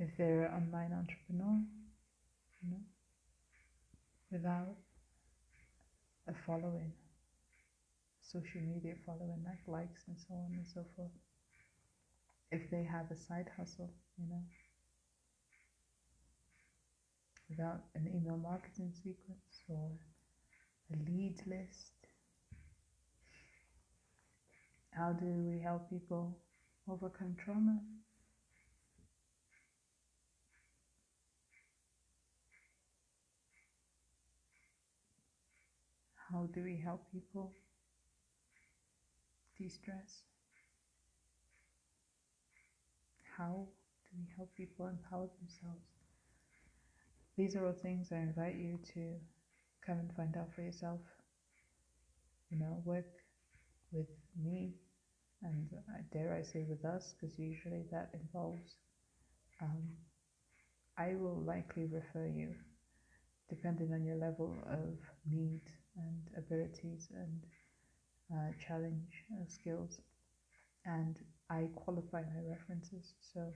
If they're an online entrepreneur, without a following, social media following, like likes and so on and so forth. If they have a side hustle, without an email marketing sequence or a lead list. How do we help people overcome trauma? How do we help people de-stress? How do we help people empower themselves? These are all things I invite you to come and find out for yourself. Work with me, and dare I say with us, because usually that involves, I will likely refer you, depending on your level of need and abilities and challenge skills, and I qualify my references. So,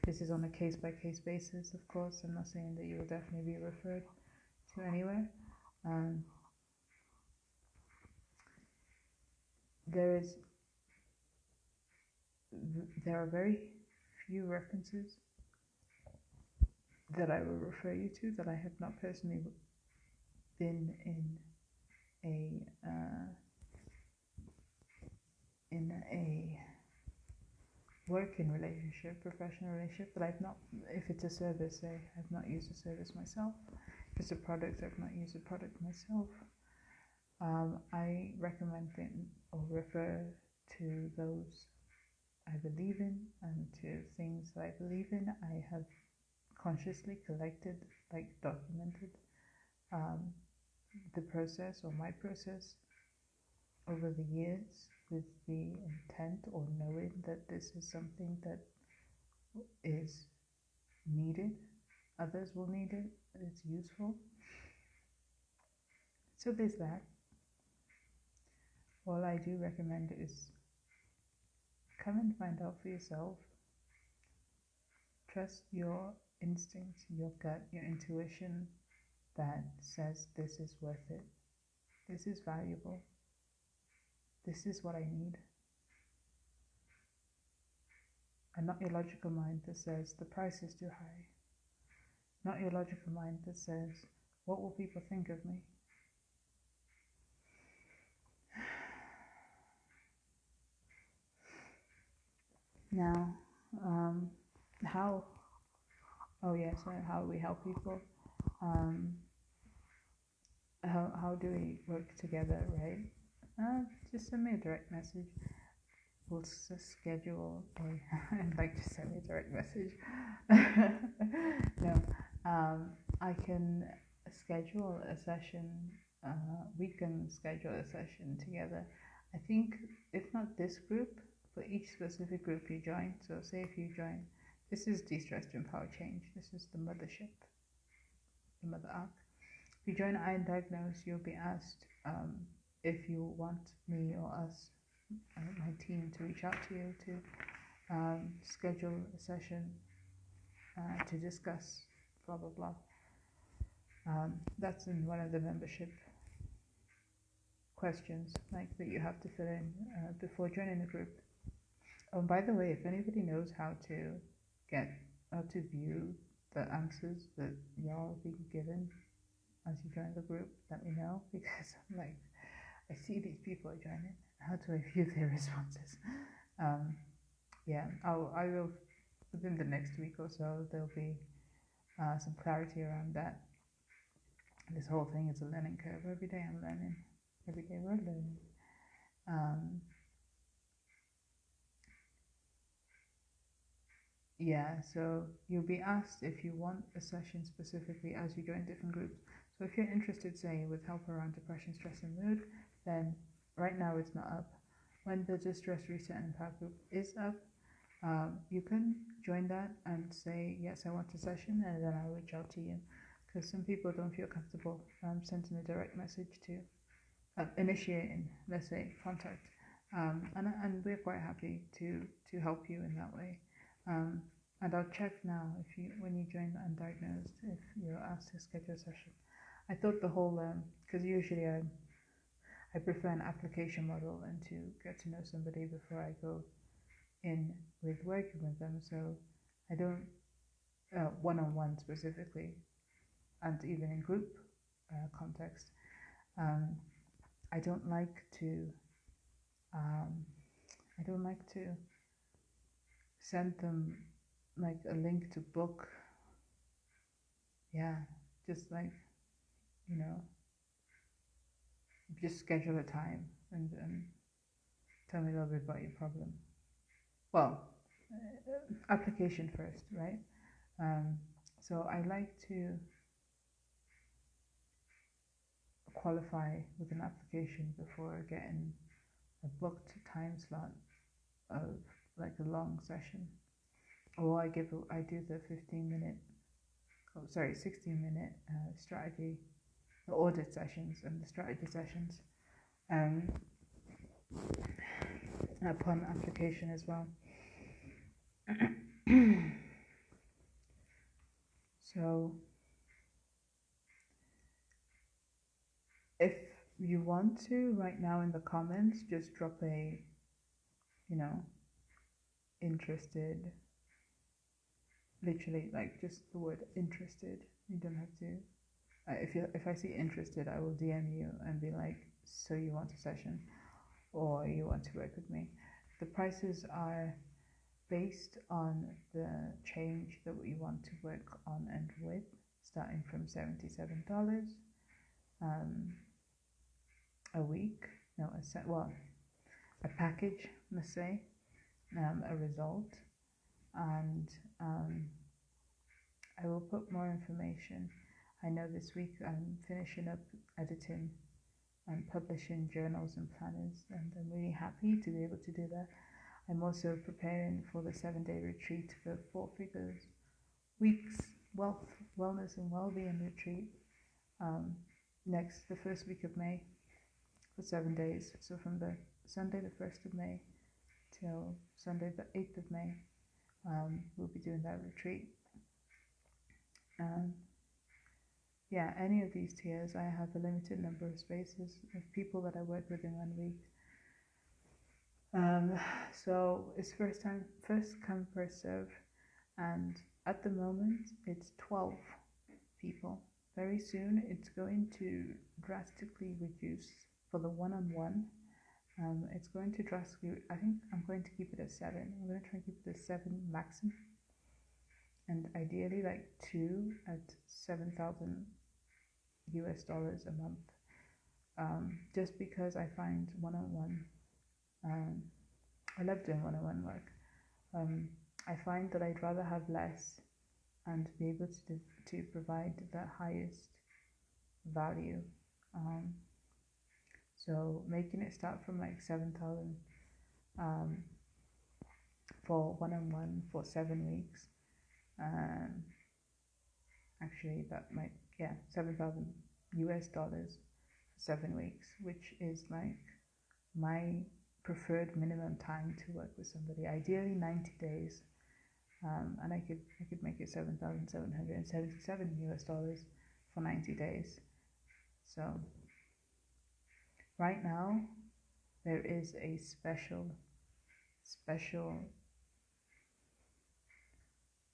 this is on a case-by-case basis, of course. I'm not saying that you will definitely be referred to anywhere. There are very few references that I will refer you to that I have not personally been in a working relationship, professional relationship, that I've not, if it's a service, I've not used a service myself. it's a product. I've not used the product myself. I recommend or refer to those I believe in and to things that I believe in. I have consciously collected, like documented, the process or my process over the years with the intent or knowing that this is something that is needed, others will need it, it's useful. So there's that. All I do recommend is come and find out for yourself. Trust your instincts, your gut, your intuition that says this is worth it, this is valuable, this is what I need. And not your logical mind that says the price is too high. Not your logical mind that says, what will people think of me? Now, how? Oh yes, how we help people. How do we work together, right? Just send me a direct message. We'll schedule I'd like to send me a direct message. No, I can schedule a session. We can schedule a session together. I think if not this group, for each specific group you join. So say if you join, this is Destress to Empower Change. This is the mothership, the mother arc. If you join I Am Diagnosed, you'll be asked if you want me or us, my team, to reach out to you to schedule a session to discuss blah blah blah. That's in one of the membership questions, like that you have to fill in before joining the group. Oh, by the way, if anybody knows how to view the answers that y'all be given as you join the group, let me know, because I'm like, I see these people are joining. How do I view their responses? Yeah, I will within the next week or so. There'll be some clarity around that. This whole thing is a learning curve. Every day I'm learning. Every day we're learning. Yeah, so you'll be asked if you want a session specifically as you join different groups. So if you're interested, say, with help around depression, stress, and mood, then right now it's not up. When the Distress, Reset, and Empower group is up, you can join that and say, yes, I want a session, and then I'll reach out to you. Because some people don't feel comfortable sending a direct message to initiating, let's say, contact. And we're quite happy to help you in that way. And I'll check now when you join Undiagnosed, if you're asked to schedule a session. I thought the whole, because usually I prefer an application model and to get to know somebody before I go in with working with them. So I don't, one-on-one specifically, and even in group context, I don't like to send them like a link to book. Yeah, just like, just schedule a time and tell me a little bit about your problem. Well, application first, right? So I like to qualify with an application before getting a booked time slot of like a long session. Or I do the 16-minute strategy, the audit sessions and the strategy sessions upon application as well. So if you want to, right now in the comments, just drop a, interested, literally like just the word interested. You don't have to, if I see interested, I will DM you and be like, so you want a session or you want to work with me. The prices are based on the change that we want to work on and with. starting from $77 a week. No, a package, let's say, a result, and I will put more information. I know this week I'm finishing up editing and publishing journals and planners, and I'm really happy to be able to do that. I'm also preparing for the 7-day retreat for 4 Figures Weeks Wellness and Wellbeing Retreat the first week of May for 7 days. So from the Sunday the 1st of May till Sunday the 8th of May, we'll be doing that retreat. Yeah, any of these tiers, I have a limited number of spaces of people that I work with in 1 week. So it's first come, first serve, and at the moment it's 12 people. Very soon it's going to drastically reduce for the one-on-one. It's going to drastically, I think I'm going to keep it at 7. I'm going to try and keep it at 7 maximum, and ideally like 2 at $7,000 a month. Just because I find one-on-one, I love doing one-on-one work. I find that I'd rather have less and be able to provide the highest value. So making it start from like 7,000 for one-on-one for 7 weeks. Actually, that might, $7,000 for 7 weeks, which is like my preferred minimum time to work with somebody. Ideally 90 days, and I could make it $7,777 for 90 days. So right now there is a special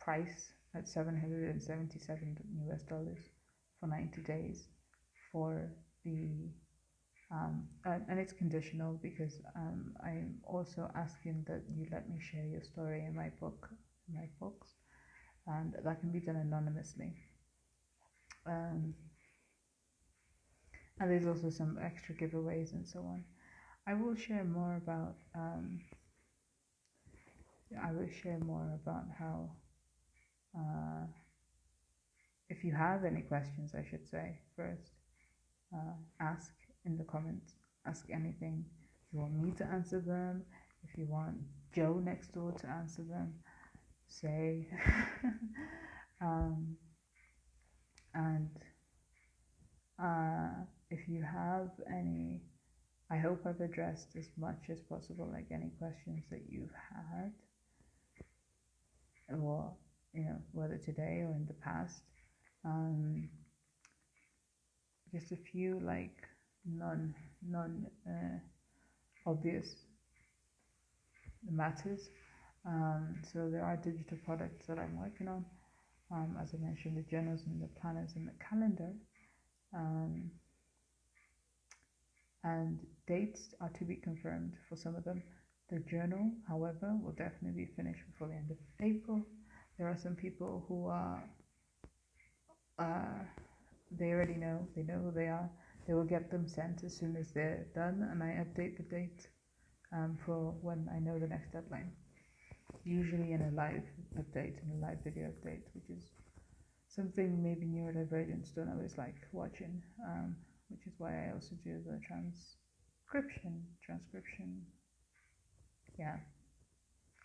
price at $777 for 90 days for the and it's conditional because I'm also asking that you let me share your story in my books, and that can be done anonymously. And there's also some extra giveaways and so on. I will share more about how if you have any questions, I should say first, ask in the comments. Ask anything. If you want me to answer them, if you want Joe next door to answer them, say. And if you have any, I hope I've addressed as much as possible, like any questions that you've had, or whether today or in the past. Just a few like non obvious matters. So there are digital products that I'm working on. As I mentioned, the journals and the planners and the calendar. And dates are to be confirmed for some of them. The journal, however, will definitely be finished before the end of April. There are some people who are they already know, they know who they are. They will get them sent as soon as they're done, and I update the date for when I know the next deadline. Usually in a live update, in a live video update, which is something maybe neurodivergents don't always like watching, which is why I also do the transcription,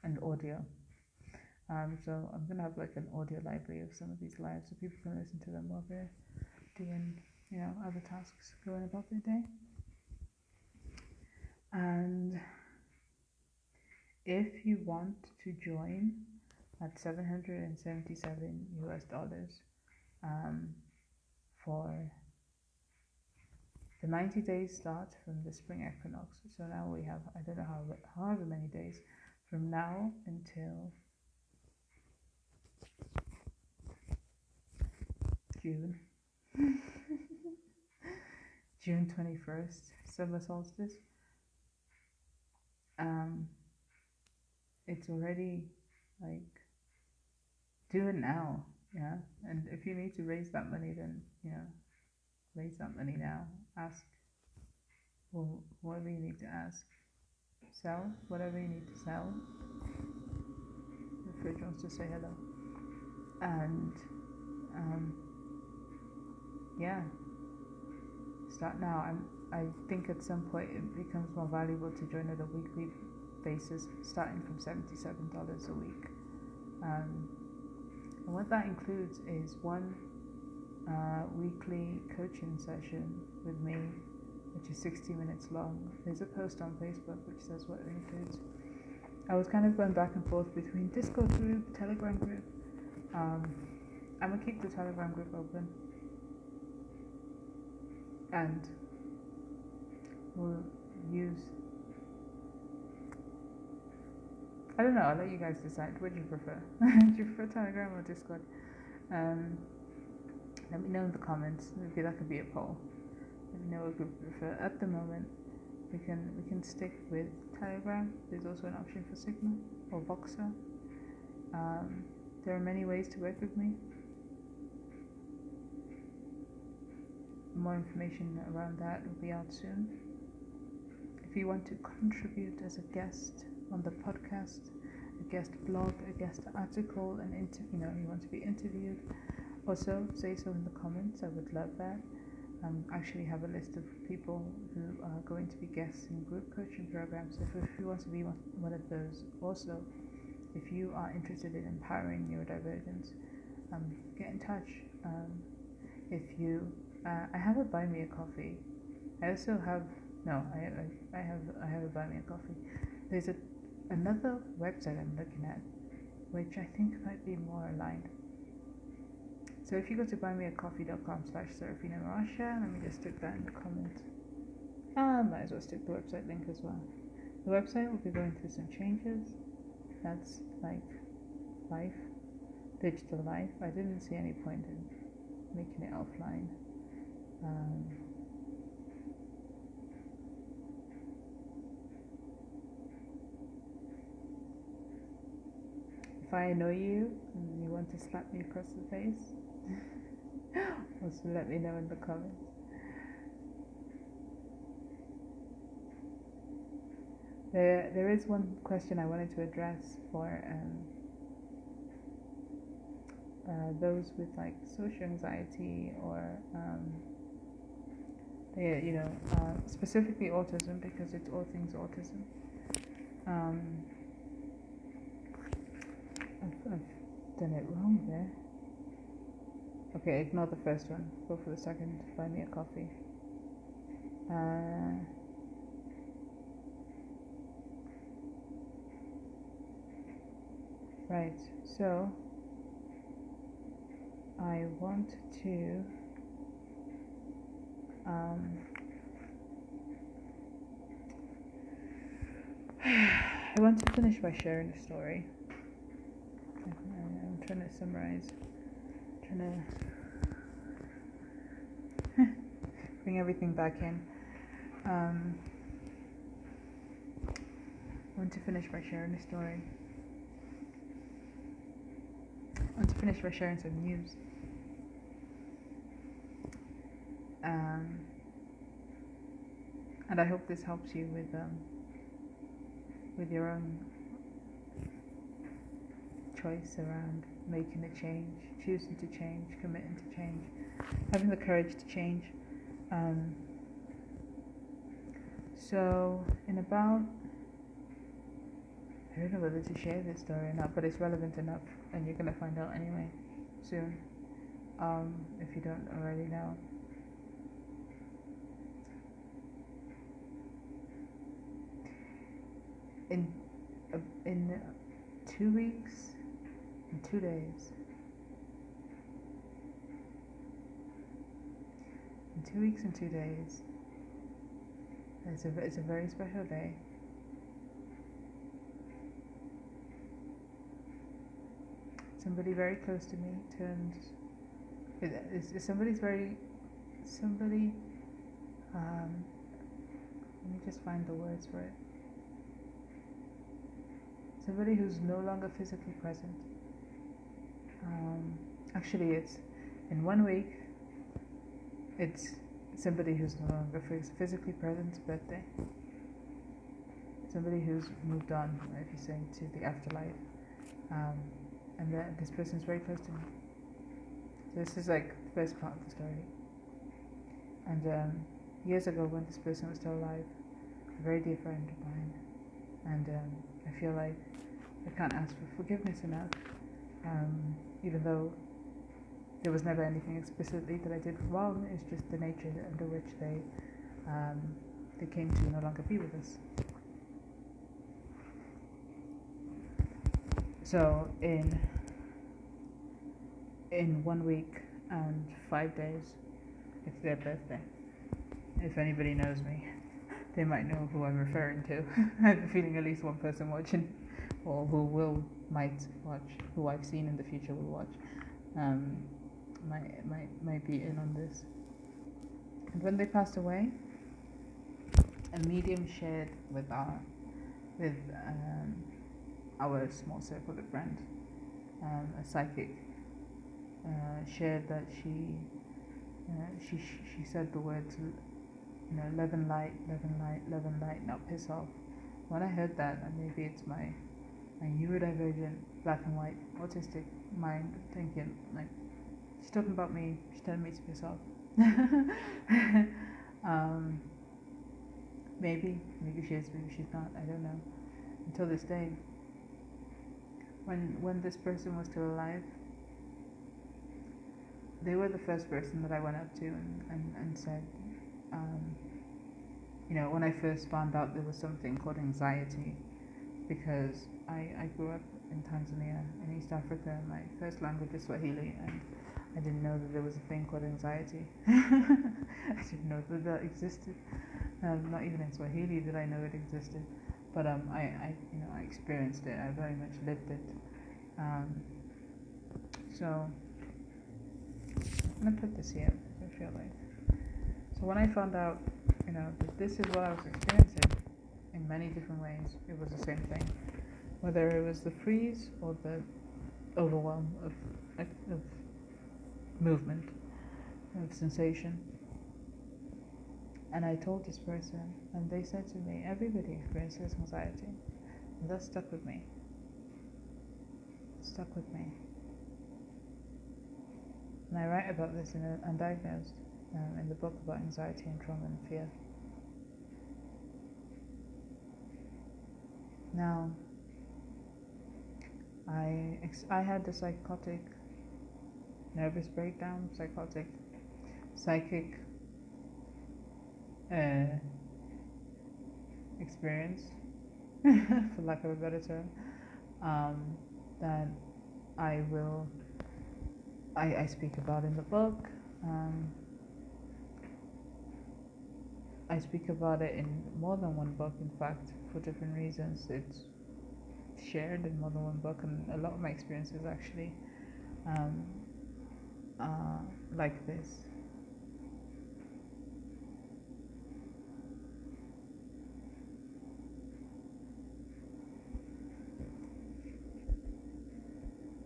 and audio. So I'm gonna have like an audio library of some of these lives so people can listen to them while they're doing, other tasks going about their day. And if you want to join at $777 for the 90 days start from the spring equinox. So now we have, I don't know however many days from now until June. June 21st, summer solstice. It's already like, do it now. Yeah, and if you need to raise that money, then raise that money now. Ask whatever you need to ask. Sell whatever you need to sell. The fridge wants to say hello. And um, yeah, start now. I think at some point it becomes more valuable to join at a weekly basis, starting from $77 a week. And what that includes is one weekly coaching session with me, which is 60 minutes long. There's a post on Facebook which says what it includes. I was kind of going back and forth between Discord group, Telegram group. I'm gonna keep the Telegram group open, and we'll use. I don't know. I'll let you guys decide. What do you prefer? Do you prefer Telegram or Discord? Let me know in the comments. Maybe that could be a poll. Let me know what group you prefer. At the moment, we can stick with Telegram. There's also an option for Signal or Voxer. There are many ways to work with me. More information around that will be out soon. If you want to contribute as a guest on the podcast, a guest blog, a guest article, you want to be interviewed, also say so in the comments. I would love that. Actually have a list of people who are going to be guests in group coaching programs. So if you want to be one of those, also, if you are interested in empowering neurodivergence, get in touch. If you, I have a buy me a coffee. I also have I have a buy me a coffee. There's another website I'm looking at, which I think might be more aligned. So if you go to buymeacoffee.com/Serafina Marasha, let me just stick that in the comments. Might as well stick the website link as well. The website will be going through some changes. That's like life, digital life. I didn't see any point in making it offline. If I annoy you and you want to slap me across the face, also let me know in the comments. There is one question I wanted to address for those with like social anxiety or specifically autism, because it's all things autism. I've done it wrong there. Okay, ignore the first one. Go for the second. Buy me a coffee. Right, so I want to finish by sharing a story. I'm trying to summarize, trying to bring everything back in. I want to finish by sharing a story. I want to finish by sharing some news. And I hope this helps you with your own choice around making a change, choosing to change, committing to change, having the courage to change. So in about, I don't know whether to share this story or not, but it's relevant enough, and you're going to find out anyway soon, if you don't already know. In 2 weeks and 2 days, in 2 weeks and 2 days, it's a very special day. Somebody very close to me turns. Let me just find the words for it. Somebody who's no longer physically present Actually, it's in 1 week. It's somebody who's no longer physically present's birthday. Somebody who's moved on, if you say, to the afterlife. And this person's very close to me. So this is like the first part of the story. And years ago, when this person was still alive, a very dear friend of mine, and I feel like I can't ask for forgiveness enough, even though there was never anything explicitly that I did wrong. It's just the nature under which they came to no longer be with us. So in 1 week and 5 days, it's their birthday. If anybody knows me, they might know who I'm referring to. I have a feeling at least one person watching, or who might watch, who I've seen in the future will watch, might be in on this. And when they passed away, a medium shared with our small circle of friends, a psychic, shared that she said the words, love and light, love and light, love and light, now piss off. When I heard that, and maybe it's my neurodivergent, black and white, autistic mind thinking, like, she's talking about me, she's telling me to piss off. Maybe she is, maybe she's not, I don't know. Until this day, when this person was still alive, they were the first person that I went up to and said, when I first found out there was something called anxiety, because I grew up in Tanzania, in East Africa, and my first language is Swahili, and I didn't know that there was a thing called anxiety. I didn't know that existed. Not even in Swahili did I know it existed, but I experienced it. I very much lived it. So I'm gonna put this here because I feel like. So when I found out, that this is what I was experiencing in many different ways, it was the same thing. Whether it was the freeze or the overwhelm of movement, of sensation. And I told this person, and they said to me, everybody experiences anxiety. And that stuck with me. Stuck with me. And I write about this in Undiagnosed, in the book about anxiety and trauma and fear. Now, I had the psychotic nervous breakdown, psychic experience, for lack of a better term, that I speak about in the book. I speak about it in more than one book, in fact, for different reasons. It's shared in more than one book, and a lot of my experiences actually like this.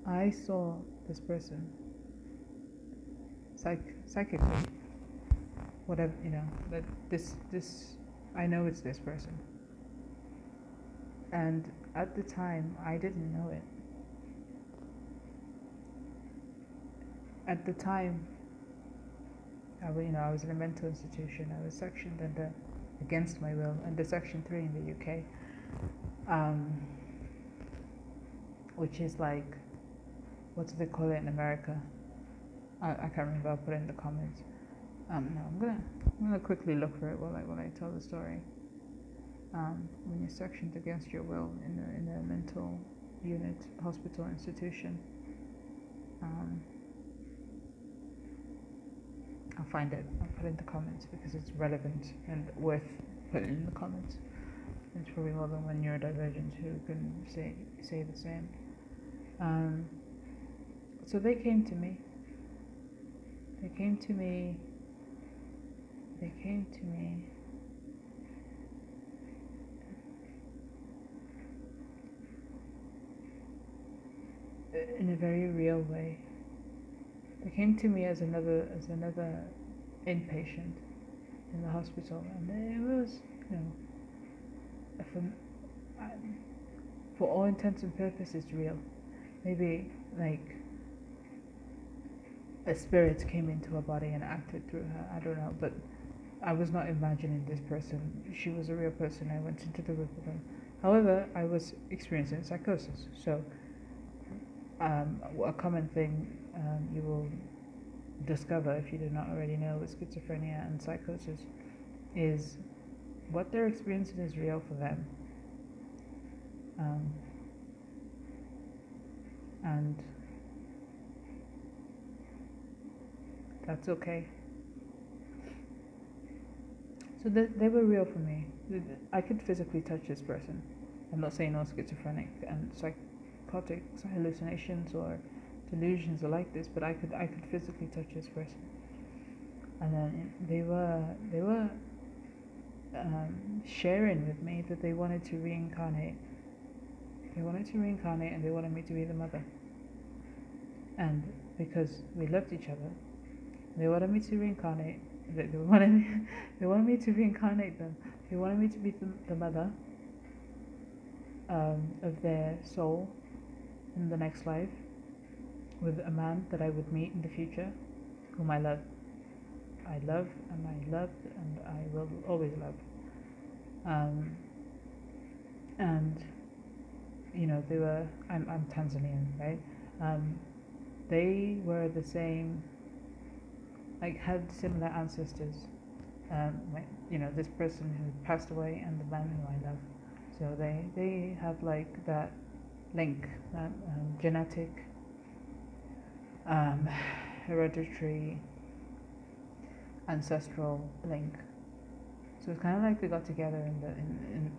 I saw this person psychically, whatever, that this I know it's this person, and at the time I didn't know it. At the time, I was in a mental institution. I was sectioned against my will under Section 3 in the UK, which is like, what do they call it in America? I can't remember. I'll put it in the comments. No, I'm gonna quickly look for it while I tell the story. When you're sectioned against your will in a mental unit, hospital, institution, I'll find it. I'll put it in the comments because it's relevant and worth putting in the comments. There's probably more than one neurodivergent who can say the same. So they came to me. In a very real way. They came to me as another inpatient in the hospital, and it was, you know, for, for all intents and purposes, real. Maybe like a spirit came into her body and acted through her. I don't know, but I was not imagining this person. She was a real person. I went into the room with her. However, I was experiencing psychosis. So, a common thing you will discover if you do not already know with schizophrenia and psychosis is what they're experiencing is real for them. And that's okay. So they were real for me. I could physically touch this person. I'm not saying all schizophrenic and psychotic hallucinations or delusions are like this, but I could physically touch this person. And then they were sharing with me that they wanted to reincarnate. They wanted to reincarnate, and they wanted me to be the mother. And because we loved each other, they wanted me to reincarnate. They wanted me to reincarnate them. They wanted me to be the mother of their soul in the next life, with a man that I would meet in the future, whom I love. I love, and I loved, and I will always love. And you know, they were. I'm Tanzanian, right? They were the same. Like, had similar ancestors. You know, this person who passed away and the man who I love. So they have like that link, that genetic, hereditary, ancestral link. So it's kind of like we got together in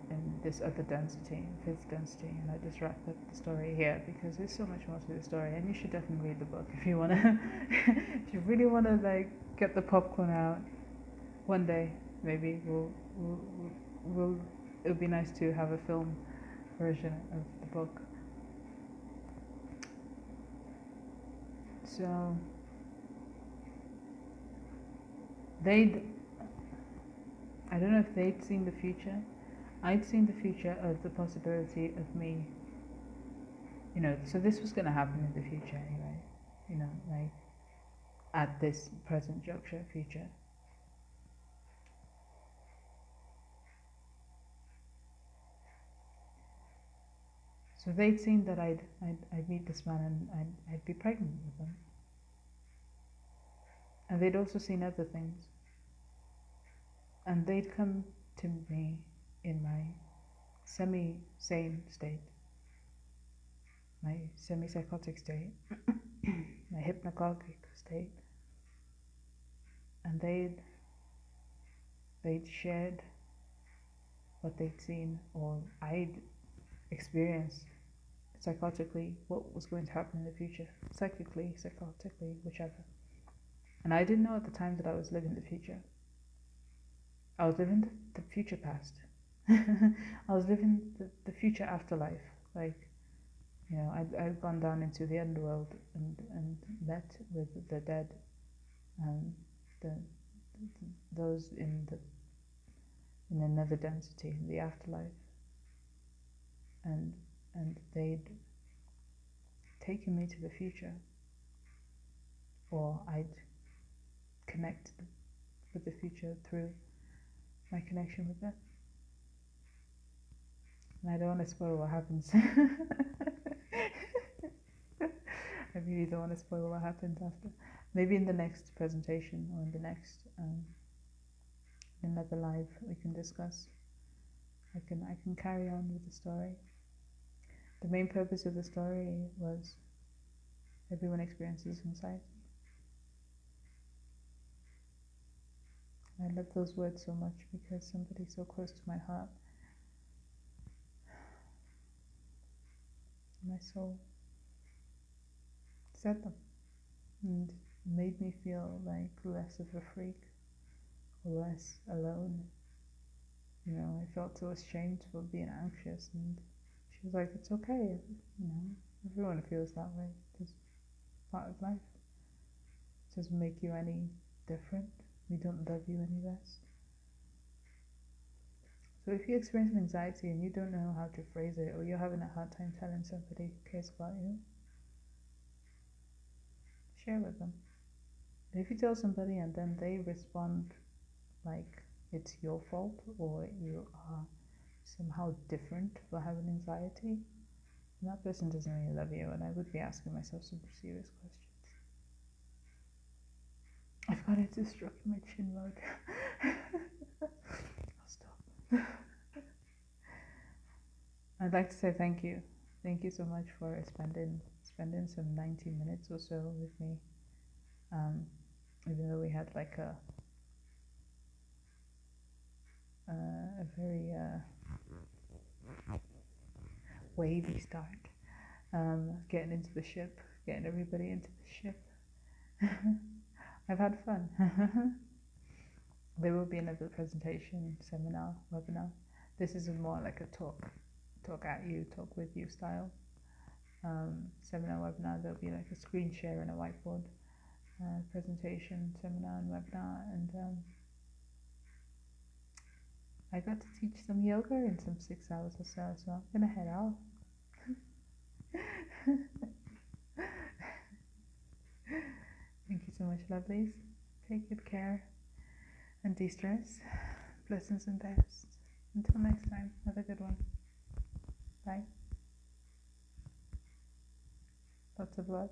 this other density, fifth density, and I just wrapped up the story here because there's so much more to the story, and you should definitely read the book if you wanna, if you really wanna like get the popcorn out. One day, maybe it'll be nice to have a film version of the book. So I don't know if they'd seen the future. I'd seen the future of the possibility of me, you know, so this was going to happen in the future anyway, you know, like at this present juncture, future. So they'd seen that I'd meet this man and I'd be pregnant with him. And they'd also seen other things. And they'd come to me in my semi-sane state, my semi-psychotic state, my hypnagogic state, and they'd shared what they'd seen, or I'd experienced psychotically what was going to happen in the future, psychically, psychotically, whichever. And I didn't know at the time that I was living the future. I was living the future past. I was living the future afterlife. Like, you know, I'd gone down into the underworld and met with the dead, those in another density, in the afterlife, and they'd taken me to the future, or I'd connect with the future through my connection with them. And I don't want to spoil what happens. I really don't want to spoil what happens after. Maybe in the next presentation or in the next another live we can discuss. I can carry on with the story. The main purpose of the story was everyone experiences anxiety. I love those words so much because somebody so close to my heart, my soul, said them and made me feel like less of a freak, less alone. You know, I felt so ashamed for being anxious, and she was like, it's okay, you know, everyone feels that way, it's part of life. doesn't make you any different. We don't love you any less. So if you experience anxiety and you don't know how to phrase it, or you're having a hard time telling somebody who cares about you, share with them. If you tell somebody and then they respond like it's your fault or you are somehow different for having anxiety, that person doesn't really love you, and I would be asking myself some serious questions. I've got it to struck in my chin mode. I'll stop. I'd like to say thank you. Thank you so much for spending some 90 minutes or so with me. Even though we had like a very wavy start, getting into the ship, getting everybody into the ship. I've had fun. There will be another presentation, seminar, webinar. This is more like a talk at you, talk with you style. Seminar, webinar, there'll be like a screen share and a whiteboard. Presentation, seminar and webinar, and I got to teach some yoga in some 6 hours or so I'm gonna head out. Thank you so much, lovelies. Take good care and de-stress. Blessings and best. Until next time, have a good one. Bye. Lots of love.